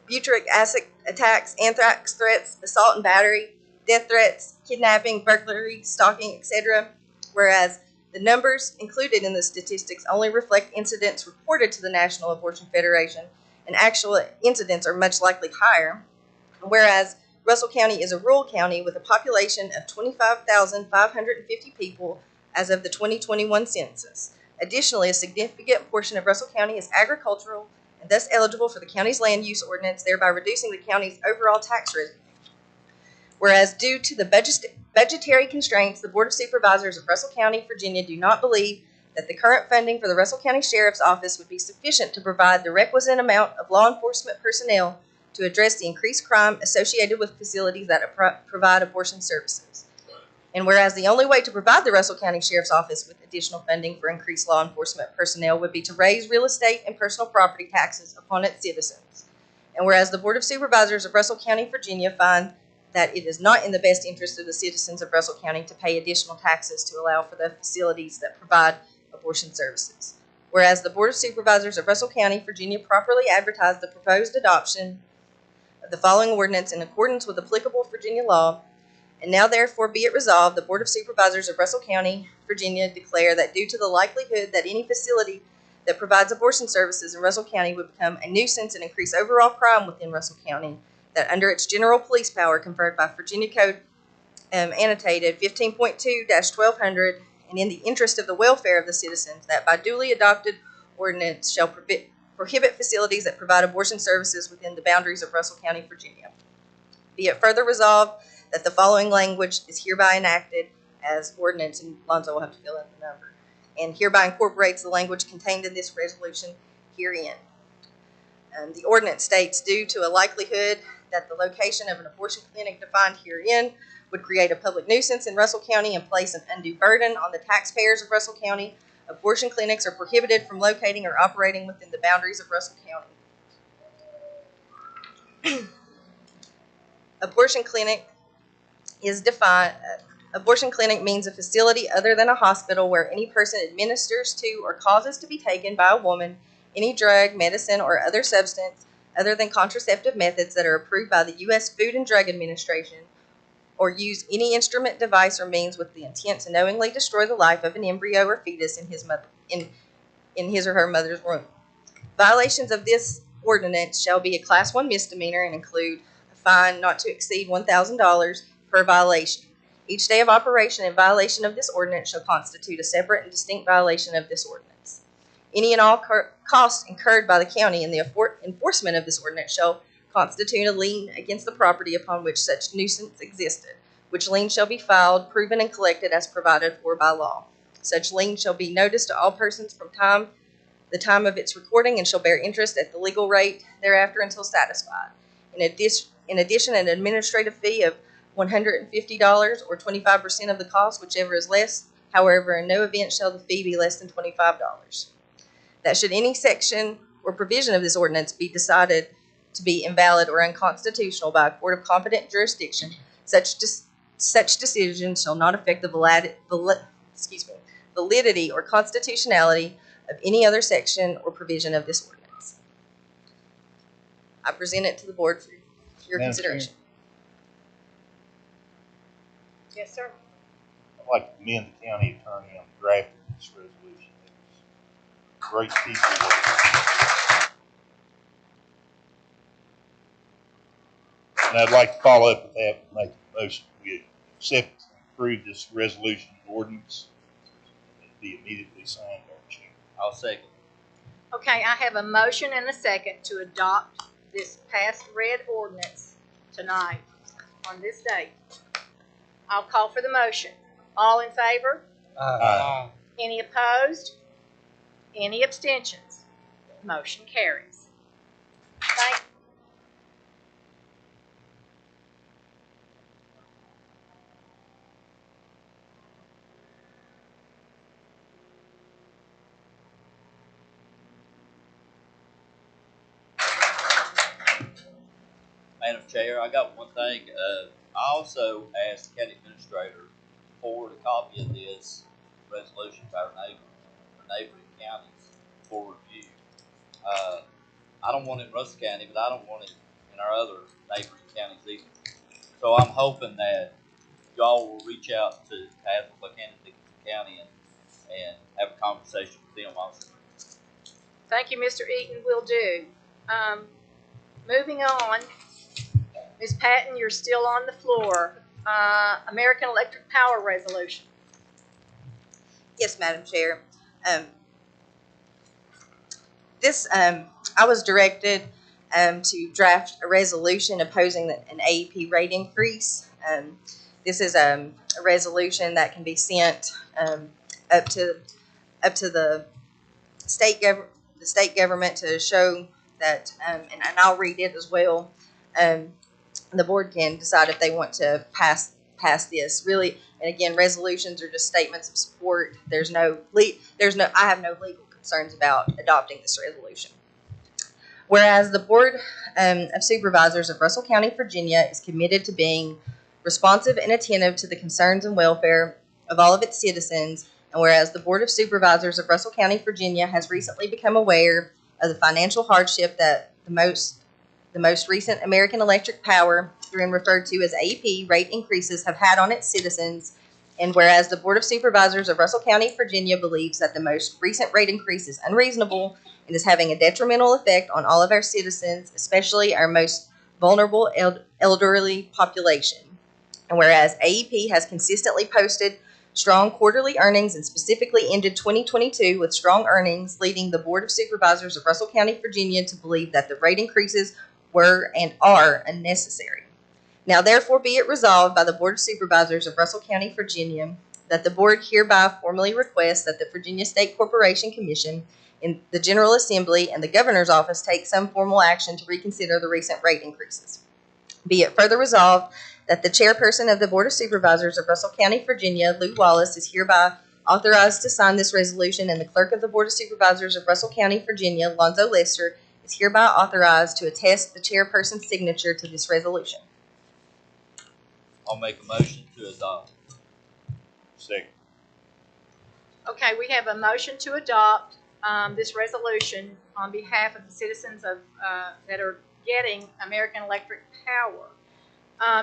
butyric acid attacks, anthrax threats, assault and battery, death threats, kidnapping, burglary, stalking, etc. Whereas the numbers included in the statistics only reflect incidents reported to the National Abortion Federation, and actual incidents are much likely higher. Whereas Russell County is a rural county with a population of 25,550 people as of the 2021 census. Additionally, a significant portion of Russell County is agricultural and thus eligible for the county's land use ordinance, thereby reducing the county's overall tax revenue. Whereas due to the budgetary constraints, the Board of Supervisors of Russell County, Virginia do not believe that the current funding for the Russell County Sheriff's Office would be sufficient to provide the requisite amount of law enforcement personnel to address the increased crime associated with facilities that provide abortion services. And whereas the only way to provide the Russell County Sheriff's Office with additional funding for increased law enforcement personnel would be to raise real estate and personal property taxes upon its citizens. And whereas the Board of Supervisors of Russell County, Virginia find that it is not in the best interest of the citizens of Russell County to pay additional taxes to allow for the facilities that provide abortion services. Whereas the Board of Supervisors of Russell County, Virginia properly advertised the proposed adoption of the following ordinance in accordance with applicable Virginia law, and now therefore be it resolved, the Board of Supervisors of Russell County, Virginia declare that due to the likelihood that any facility that provides abortion services in Russell County would become a nuisance and increase overall crime within Russell County, that under its general police power conferred by Virginia Code annotated 15.2-1200, and in the interest of the welfare of the citizens, that by duly adopted ordinance shall prohibit facilities that provide abortion services within the boundaries of Russell County, Virginia. Be it further resolved that the following language is hereby enacted as ordinance, and Lonzo will have to fill in the number, and hereby incorporates the language contained in this resolution herein. The ordinance states, due to a likelihood that the location of an abortion clinic defined herein would create a public nuisance in Russell County and place an undue burden on the taxpayers of Russell County, abortion clinics are prohibited from locating or operating within the boundaries of Russell County. Abortion clinic is defined. Abortion clinic means a facility other than a hospital where any person administers to or causes to be taken by a woman any drug, medicine, or other substance other than contraceptive methods that are approved by the U.S. Food and Drug Administration, or use any instrument, device, or means with the intent to knowingly destroy the life of an embryo or fetus in his or her mother's womb. Violations of this ordinance shall be a Class 1 misdemeanor and include a fine not to exceed $1,000 per violation. Each day of operation in violation of this ordinance shall constitute a separate and distinct violation of this ordinance. Any and all costs incurred by the county in the enforcement of this ordinance shall constitute a lien against the property upon which such nuisance existed, which lien shall be filed, proven, and collected as provided for by law. Such lien shall be noticed to all persons from the time of its recording and shall bear interest at the legal rate thereafter until satisfied. In addition, an administrative fee of $150 or 25% of the cost, whichever is less. However, in no event shall the fee be less than $25. That should any section or provision of this ordinance be decided to be invalid or unconstitutional by a court of competent jurisdiction, such decision shall not affect the validity or constitutionality of any other section or provision of this ordinance. I present it to the board for your consideration. Yes, sir. I'd like to commend the county attorney on drafting this resolution. It was great piece of work. And I'd like to follow up with that and make a motion. We accept and approve this resolution ordinance and it be immediately signed by the chair. I'll second. Okay, I have a motion and a second to adopt this past read ordinance tonight on this date. I'll call for the motion. All in favor? Aye. Any opposed? Any abstentions? Motion carries. Thank Madam Chair, I got one thing. I also asked the county administrator to forward a copy of this resolution to our neighboring counties for review. I don't want it in Russell County, but I don't want it in our other neighboring counties either. So I'm hoping that y'all will reach out to Haskell, Buchanan, Dickinson County and have a conversation with them also. Thank you, Mr. Eaton. Will do. Moving on, Ms. Patton, you're still on the floor. American Electric Power Resolution. Yes, Madam Chair. I was directed to draft a resolution opposing an AEP rate increase. This is a resolution that can be sent up to the state government to show that, and I'll read it as well. The board can decide if they want to pass this. Really, and again, resolutions are just statements of support. I have no legal concerns about adopting this resolution. Whereas the Board of Supervisors of Russell County, Virginia is committed to being responsive and attentive to the concerns and welfare of all of its citizens, and whereas the Board of Supervisors of Russell County, Virginia has recently become aware of the financial hardship that the most recent American Electric Power, herein referred to as AEP, rate increases have had on its citizens, and whereas the Board of Supervisors of Russell County, Virginia believes that the most recent rate increase is unreasonable and is having a detrimental effect on all of our citizens, especially our most vulnerable elderly population. And whereas AEP has consistently posted strong quarterly earnings and specifically ended 2022 with strong earnings, leading the Board of Supervisors of Russell County, Virginia to believe that the rate increases were and are unnecessary. Now therefore be it resolved by the Board of Supervisors of Russell County, Virginia, that the Board hereby formally requests that the Virginia State Corporation Commission in the General Assembly and the Governor's Office take some formal action to reconsider the recent rate increases. Be it further resolved that the chairperson of the Board of Supervisors of Russell County, Virginia, Lou Wallace, is hereby authorized to sign this resolution, and the clerk of the Board of Supervisors of Russell County, Virginia, Lonzo Lester, is hereby authorized to attest the chairperson's signature to this resolution. I'll make a motion to adopt. Second. Okay, we have a motion to adopt this resolution on behalf of the citizens of that are getting American Electric Power.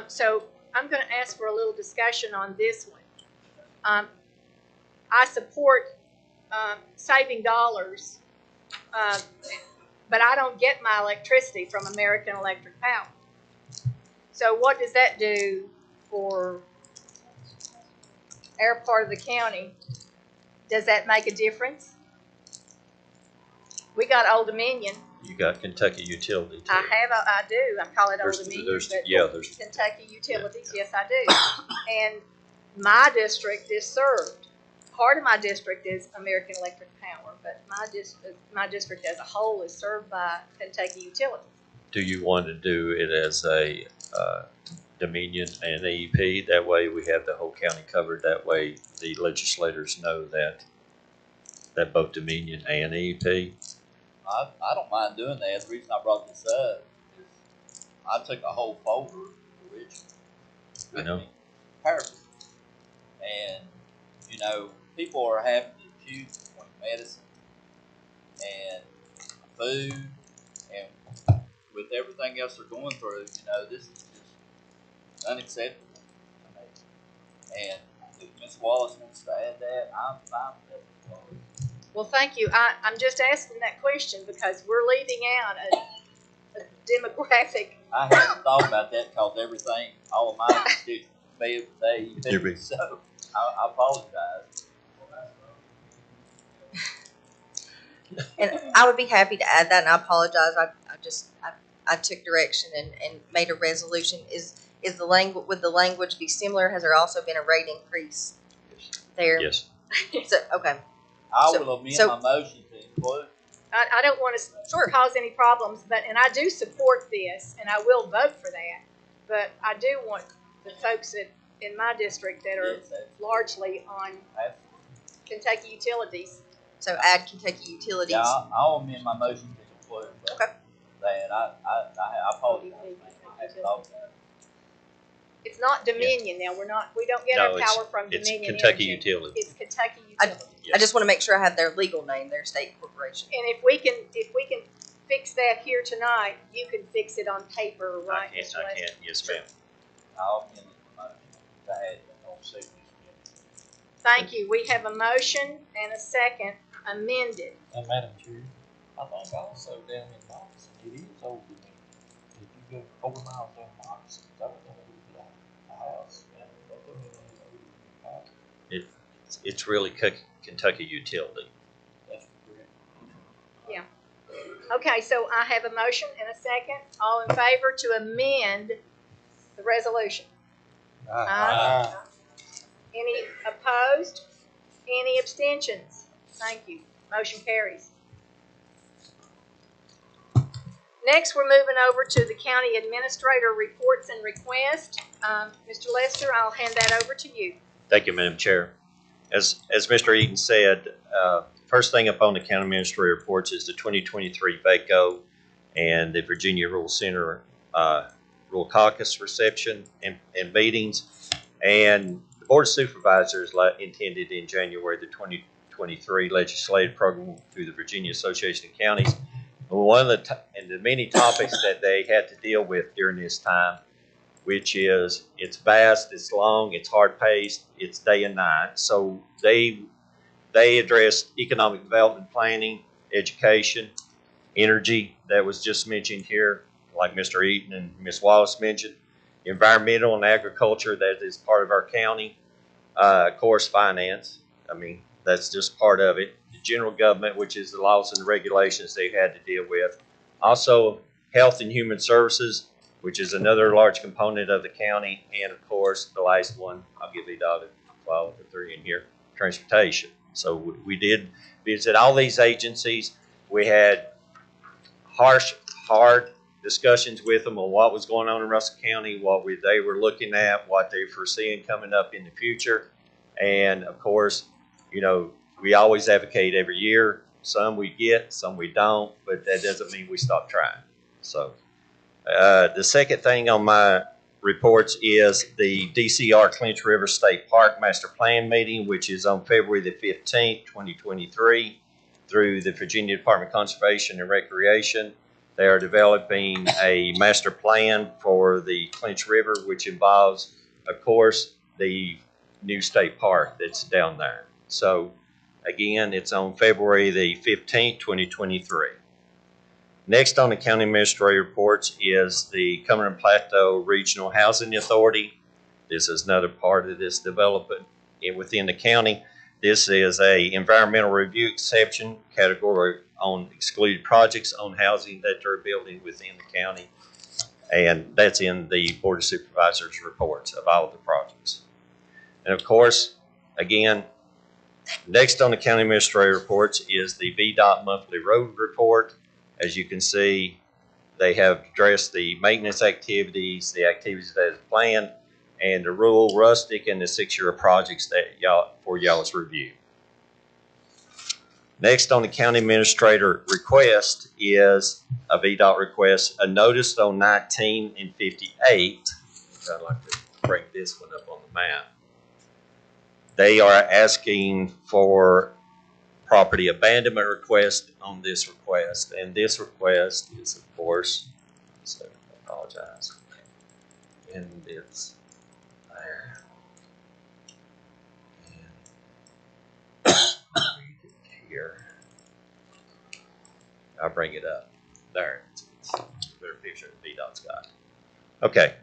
So I'm going to ask for a little discussion on this one. I support saving dollars, but I don't get my electricity from American Electric Power. So what does that do for our part of the county? Does that make a difference? We got Old Dominion. You got Kentucky Utility too. I do. I call it Old Dominion, but there's Kentucky Utilities. Yeah. Yes, I do. And my district is served. Part of my district is American Electric Power, but my district as a whole is served by Kentucky Utilities. Do you want to do it as a Dominion and AEP? That way we have the whole county covered. That way the legislators know that both Dominion and AEP. I don't mind doing that. The reason I brought this up is I took a whole folder originally. I know. Perfect. And, you know, people are having to choose between medicine and food, and with everything else they're going through, you know, this is just unacceptable to me. And if Ms. Wallace wants to add that, I'm fine with that, Ms. Wallace. Well, thank you. I'm just asking that question because we're leaving out a demographic. I hadn't thought about that because everything, all of my constituents failed today, so I apologize. And I would be happy to add that, and I apologize. I took direction and made a resolution. Is the language, would the language be similar? Has there also been a rate increase there? Yes. So, okay. I will amend my motion to include. I don't want to cause any problems, and I do support this, and I will vote for that. But I do want the folks in my district that are largely on Kentucky Utilities. So add Kentucky Utilities. Yeah, I'll amend my motion to include that. Okay. That I apologize. It's not Dominion now. We don't get our power from it's Dominion Kentucky Energy. Utility. It's Kentucky I, Utility. I just want to make sure I have their legal name, their state corporation. And if we can fix that here tonight, you can fix it on paper, right? I can. Yes, ma'am. I'll amend the motion to add on signature. Thank you. We have a motion and a second amended. And Madam Chair, I think also down in Moccasin, it is over there. If you go 4 miles down Moccasin, that would be a house, and It's really Kentucky Utility. that's correct. Yeah. Okay, so I have a motion and a second. All in favor to amend the resolution? Aye. Any opposed? Any abstentions? Thank you. Motion carries. Next, we're moving over to the county administrator reports and requests. Mr. Lester, I'll hand that over to you. Thank you, Madam Chair. As Mr. Eaton said, first thing up on the county administrator reports is the 2023 VACO and the Virginia Rural Center Rural Caucus reception and meetings. And the Board of Supervisors intended in January the 2023 legislative program through the Virginia Association of Counties. One of the many topics that they had to deal with during this time, which is it's vast, it's long, it's hard paced, it's day and night. So they addressed economic development planning, education, energy that was just mentioned here, like Mr. Eaton and Ms. Wallace mentioned, environmental and agriculture that is part of our county, of course finance. I mean, that's just part of it. The general government, which is the laws and the regulations they had to deal with. Also, health and human services, which is another large component of the county, and of course, the last one, I'll give you the 3 in here, transportation. So we did visit all these agencies. We had hard discussions with them on what was going on in Russell County, what they were looking at, what they foreseeing coming up in the future. And of course, you know, we always advocate every year. Some we get, some we don't, but that doesn't mean we stop trying. So the second thing on my reports is the DCR Clinch River State Park Master Plan meeting, which is on February the 15th, 2023, through the Virginia Department of Conservation and Recreation. They are developing a master plan for the Clinch River, which involves, of course, the new state park that's down there. So, again, it's on February the 15th, 2023. Next on the county administrator reports is the Cumberland Plateau Regional Housing Authority. This is another part of this development within the county. This is a environmental review exception category on excluded projects on housing that they're building within the county. And that's in the Board of Supervisors reports of all of the projects. And of course, again, next on the county administrator reports is the VDOT monthly road report. As you can see, they have addressed the maintenance activities, the activities that is planned, and the rural, rustic, and the 6-year projects that for y'all's review. Next on the county administrator request is a VDOT request, a notice on 19 and 58. I'd like to bring this one up on the map. They are asking for property abandonment request on this request, and this request is, of course, so I apologize, and it's there. And here, I'll bring it up. There, it's a better picture of VDOT's got. Okay.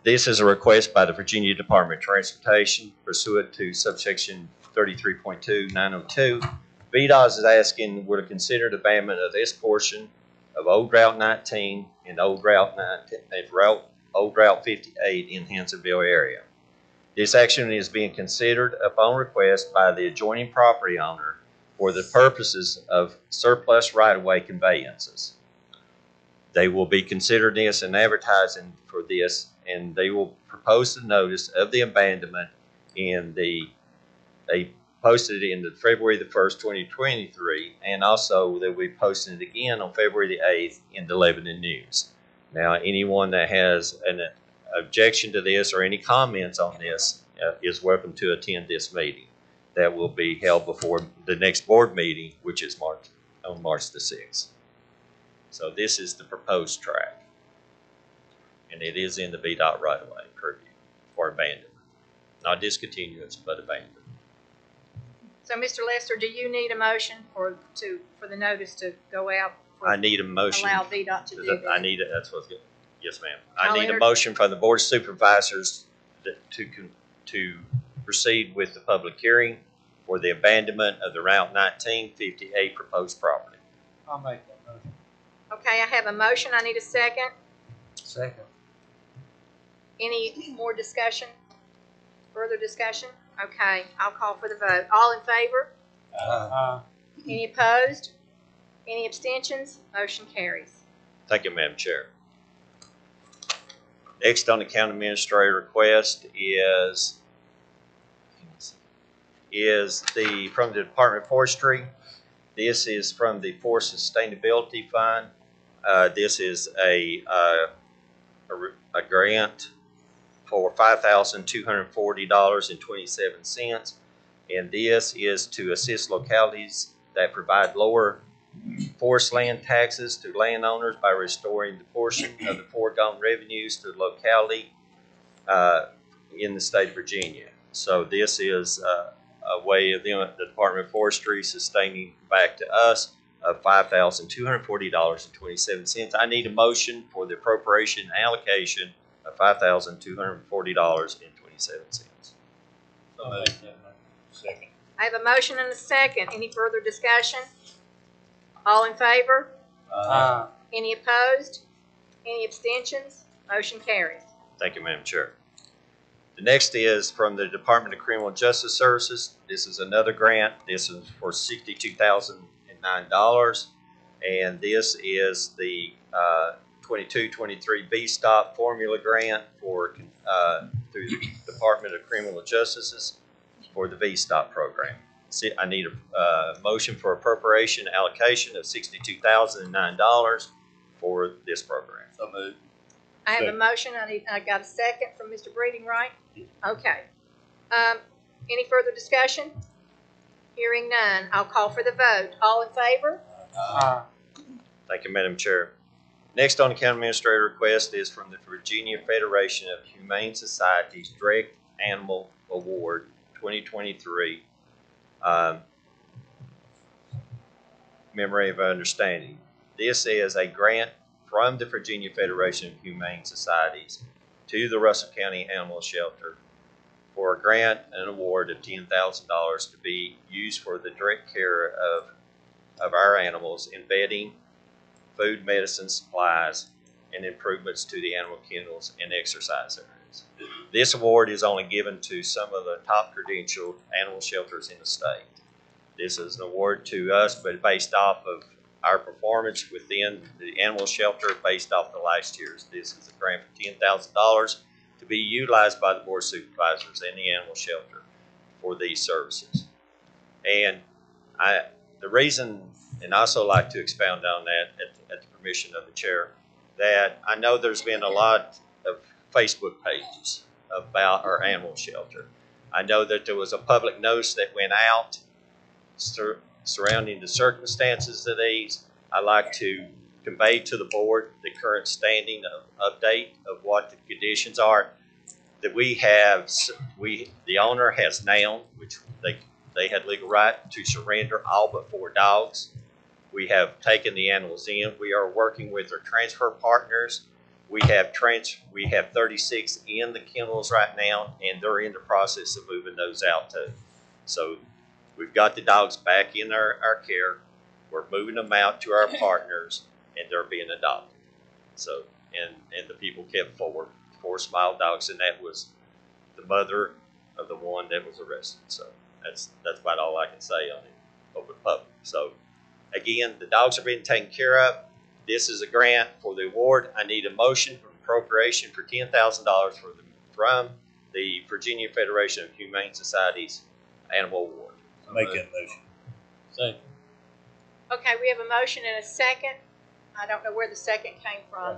This is a request by the Virginia Department of Transportation pursuant to subsection 33.2902. VDOT is asking we're to consider the abandonment of this portion of Old Route 19 and Old Route 58 in Hansonville area. This action is being considered upon request by the adjoining property owner for the purposes of surplus right-of-way conveyances. They will be considering this and advertising for this, and they will propose the notice of the abandonment in a posted it in the February the 1st, 2023, and also that we posted it again on February the 8th in the Lebanon News. Now, anyone that has an objection to this or any comments on this is welcome to attend this meeting that will be held before the next board meeting, which is on March the 6th. So this is the proposed track, and it is in the VDOT right-of-way purview for abandonment. Not discontinuance, but abandonment. So, Mr. Lester, do you need a motion for the notice to go out? I need a motion. Allow VDOT to do that. I need it. That's what's good. Yes, ma'am. I'll I need a motion from the Board of Supervisors to proceed with the public hearing for the abandonment of the Route 1958 proposed property. I'll make that motion. Okay, I have a motion. I need a second. Second. Any more discussion? Further discussion? Okay, I'll call for the vote. All in favor? Any opposed? Any abstentions? Motion carries. Thank you, Madam Chair. Next on the county administrator request is from the Department of Forestry. This is from the Forest Sustainability Fund. This is a grant for $5,240.27, and this is to assist localities that provide lower forest land taxes to landowners by restoring the portion of the foregone revenues to the locality in the state of Virginia. So this is a way of the Department of Forestry sustaining back to us of $5,240.27. I need a motion for the appropriation allocation of $5,240.27. Second. I have a motion and a second. Any further discussion? All in favor? Any opposed? Any abstentions? Motion carries. Thank you, Madam Chair. The next is from the Department of Criminal Justice Services. This is another grant. This is for $62,009, and this is the 22-23 B-Stop formula grant for through the Department of Criminal Justice for the V-Stop program. See, I need a motion for appropriation allocation of $62,009 for this program. So moved. I have a motion. I got a second from Mr. Breeding, right? Okay. Any further discussion? Hearing none, I'll call for the vote. All in favor? Thank you, Madam Chair. Next on the county administrator request is from the Virginia Federation of Humane Societies Direct Animal Award 2023. Memory of Understanding. This is a grant from the Virginia Federation of Humane Societies to the Russell County Animal Shelter for a grant and an award of $10,000 to be used for the direct care of our animals in bedding, food, medicine, supplies, and improvements to the animal kennels and exercise areas. This award is only given to some of the top credentialed animal shelters in the state. This is an award to us, but based off of our performance within the animal shelter based off the last year's. This is a grant for $10,000 to be utilized by the Board of Supervisors and the animal shelter for these services. And the reason, and I also like to expound on that at the permission of the chair, that I know there's been a lot of Facebook pages about our animal shelter. I know that there was a public notice that went out surrounding the circumstances of these. I like to convey to the board the current standing update of what the conditions are that we have. The owner has now, which they had legal right to surrender all but 4 dogs. We have taken the animals in. We are working with our transfer partners. We have 36 in the kennels right now, and they're in the process of moving those out too. So we've got the dogs back in our care. We're moving them out to our partners, and they're being adopted. So, and the people kept 4 smile dogs, and that was the mother of the one that was arrested. So that's about all I can say on it over public. So again, the dogs are being taken care of. This is a grant for the award. I need a motion for appropriation for $10,000 from the Virginia Federation of Humane Societies Animal Award. Make that motion. Second. Okay, we have a motion and a second. I don't know where the second came from.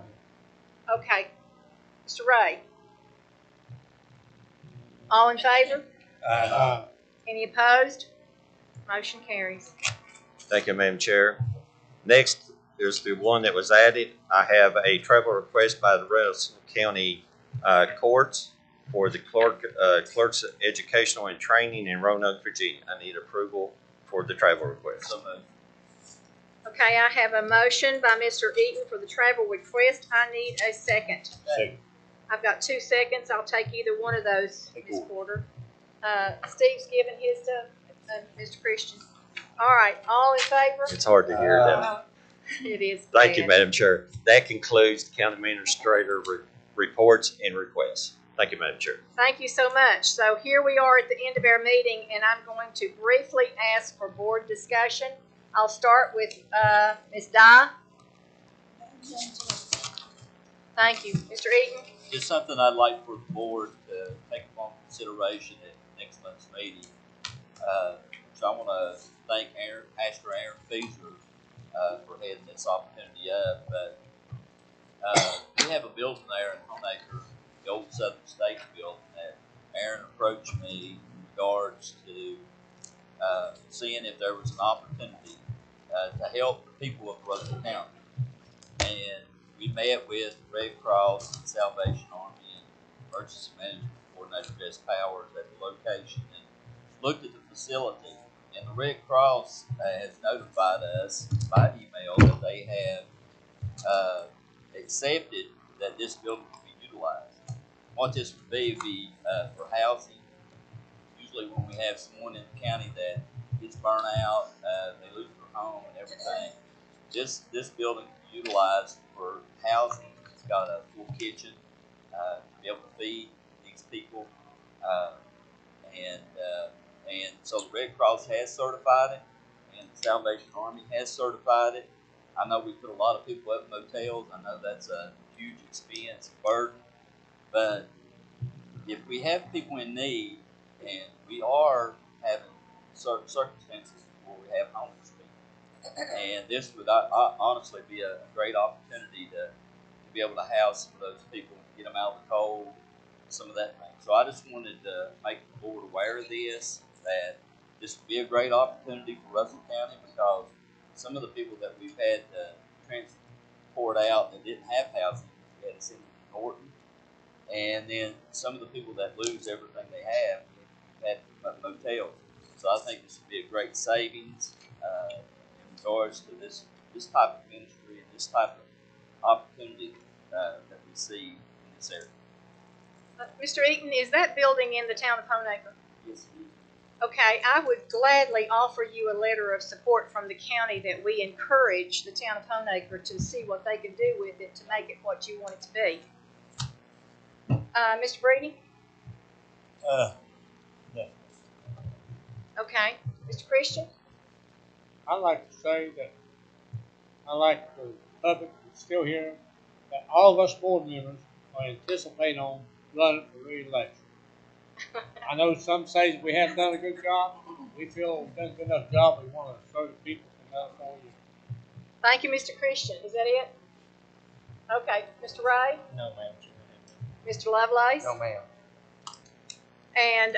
Okay. Mr. Ray? All in favor? Any opposed? Motion carries. Thank you, Madam Chair. Next is the one that was added. I have a travel request by the Russell County Courts for the clerk's educational and training in Roanoke, Virginia. I need approval for the travel request. So moved. Okay, I have a motion by Mr. Eaton for the travel request. I need a second. Second. I've got 2 seconds. I'll take either one of those, Ms. Porter. Steve's giving his to Mr. Christian. All right, all in favor? It's hard to hear that. It is. Thank you, bad. Madam Chair. That concludes the county administrator reports and requests. Thank you, Madam Chair. Thank you so much. So here we are at the end of our meeting, and I'm going to briefly ask for board discussion. I'll start with Ms. Dye. Thank you. Mr. Eaton? Just something I'd like for the board to take upon consideration at next month's meeting. So I want to thank Pastor Aaron Feaser for heading this opportunity up. But we have a building there in Homeacre, the old Southern State building, that Aaron approached me in regards to seeing if there was an opportunity to help the people of Russell County. And we met with Red Cross and Salvation Army and Emergency Management Coordinator Jess Powers at the location and looked at the facility. And the Red Cross has notified us by email that they have accepted that this building can be utilized. What this would be for housing. Usually when we have someone in the county that gets burnt out, they lose their home and everything, this building can be utilized for housing. It's got a full kitchen to be able to feed these people, and so the Red Cross has certified it, and the Salvation Army has certified it. I know we put a lot of people up in motels. I know that's a huge expense and burden, but if we have people in need, and we are having certain circumstances where we have homeless people, and this would honestly be a great opportunity to be able to house some of those people, get them out of the cold, some of that thing. So I just wanted to make the board aware of this, that this would be a great opportunity for Russell County, because some of the people that we've had to transport out that didn't have housing, we had to send them to Norton. And then some of the people that lose everything they have had motels. So I think this would be a great savings in regards to this type of ministry and this type of opportunity that we see in this area. Mr. Eaton, is that building in the town of Homeacre? Yes, it is. Okay, I would gladly offer you a letter of support from the county that we encourage the town of Homeacre to see what they can do with it to make it what you want it to be. Mr. Brady? No. Okay. Mr. Christian? I'd like to say that I like the public that's still here, that all of us board members are anticipating on running for re-election. I know some say we haven't done a good job. We feel we've done a good enough job. We want to serve the people for another 4 years. Thank you, Mr. Christian. Is that it? Okay. Mr. Ray? No, ma'am. Mr. Lovelace? No, ma'am. And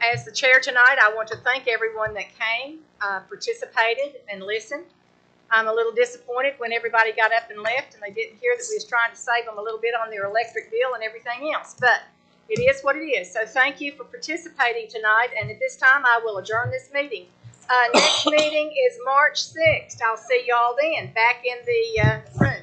as the chair tonight, I want to thank everyone that came, participated, and listened. I'm a little disappointed when everybody got up and left and they didn't hear that we was trying to save them a little bit on their electric bill and everything else. But it is what it is. So thank you for participating tonight. And at this time, I will adjourn this meeting. Next meeting is March 6th. I'll see you all then back in the room.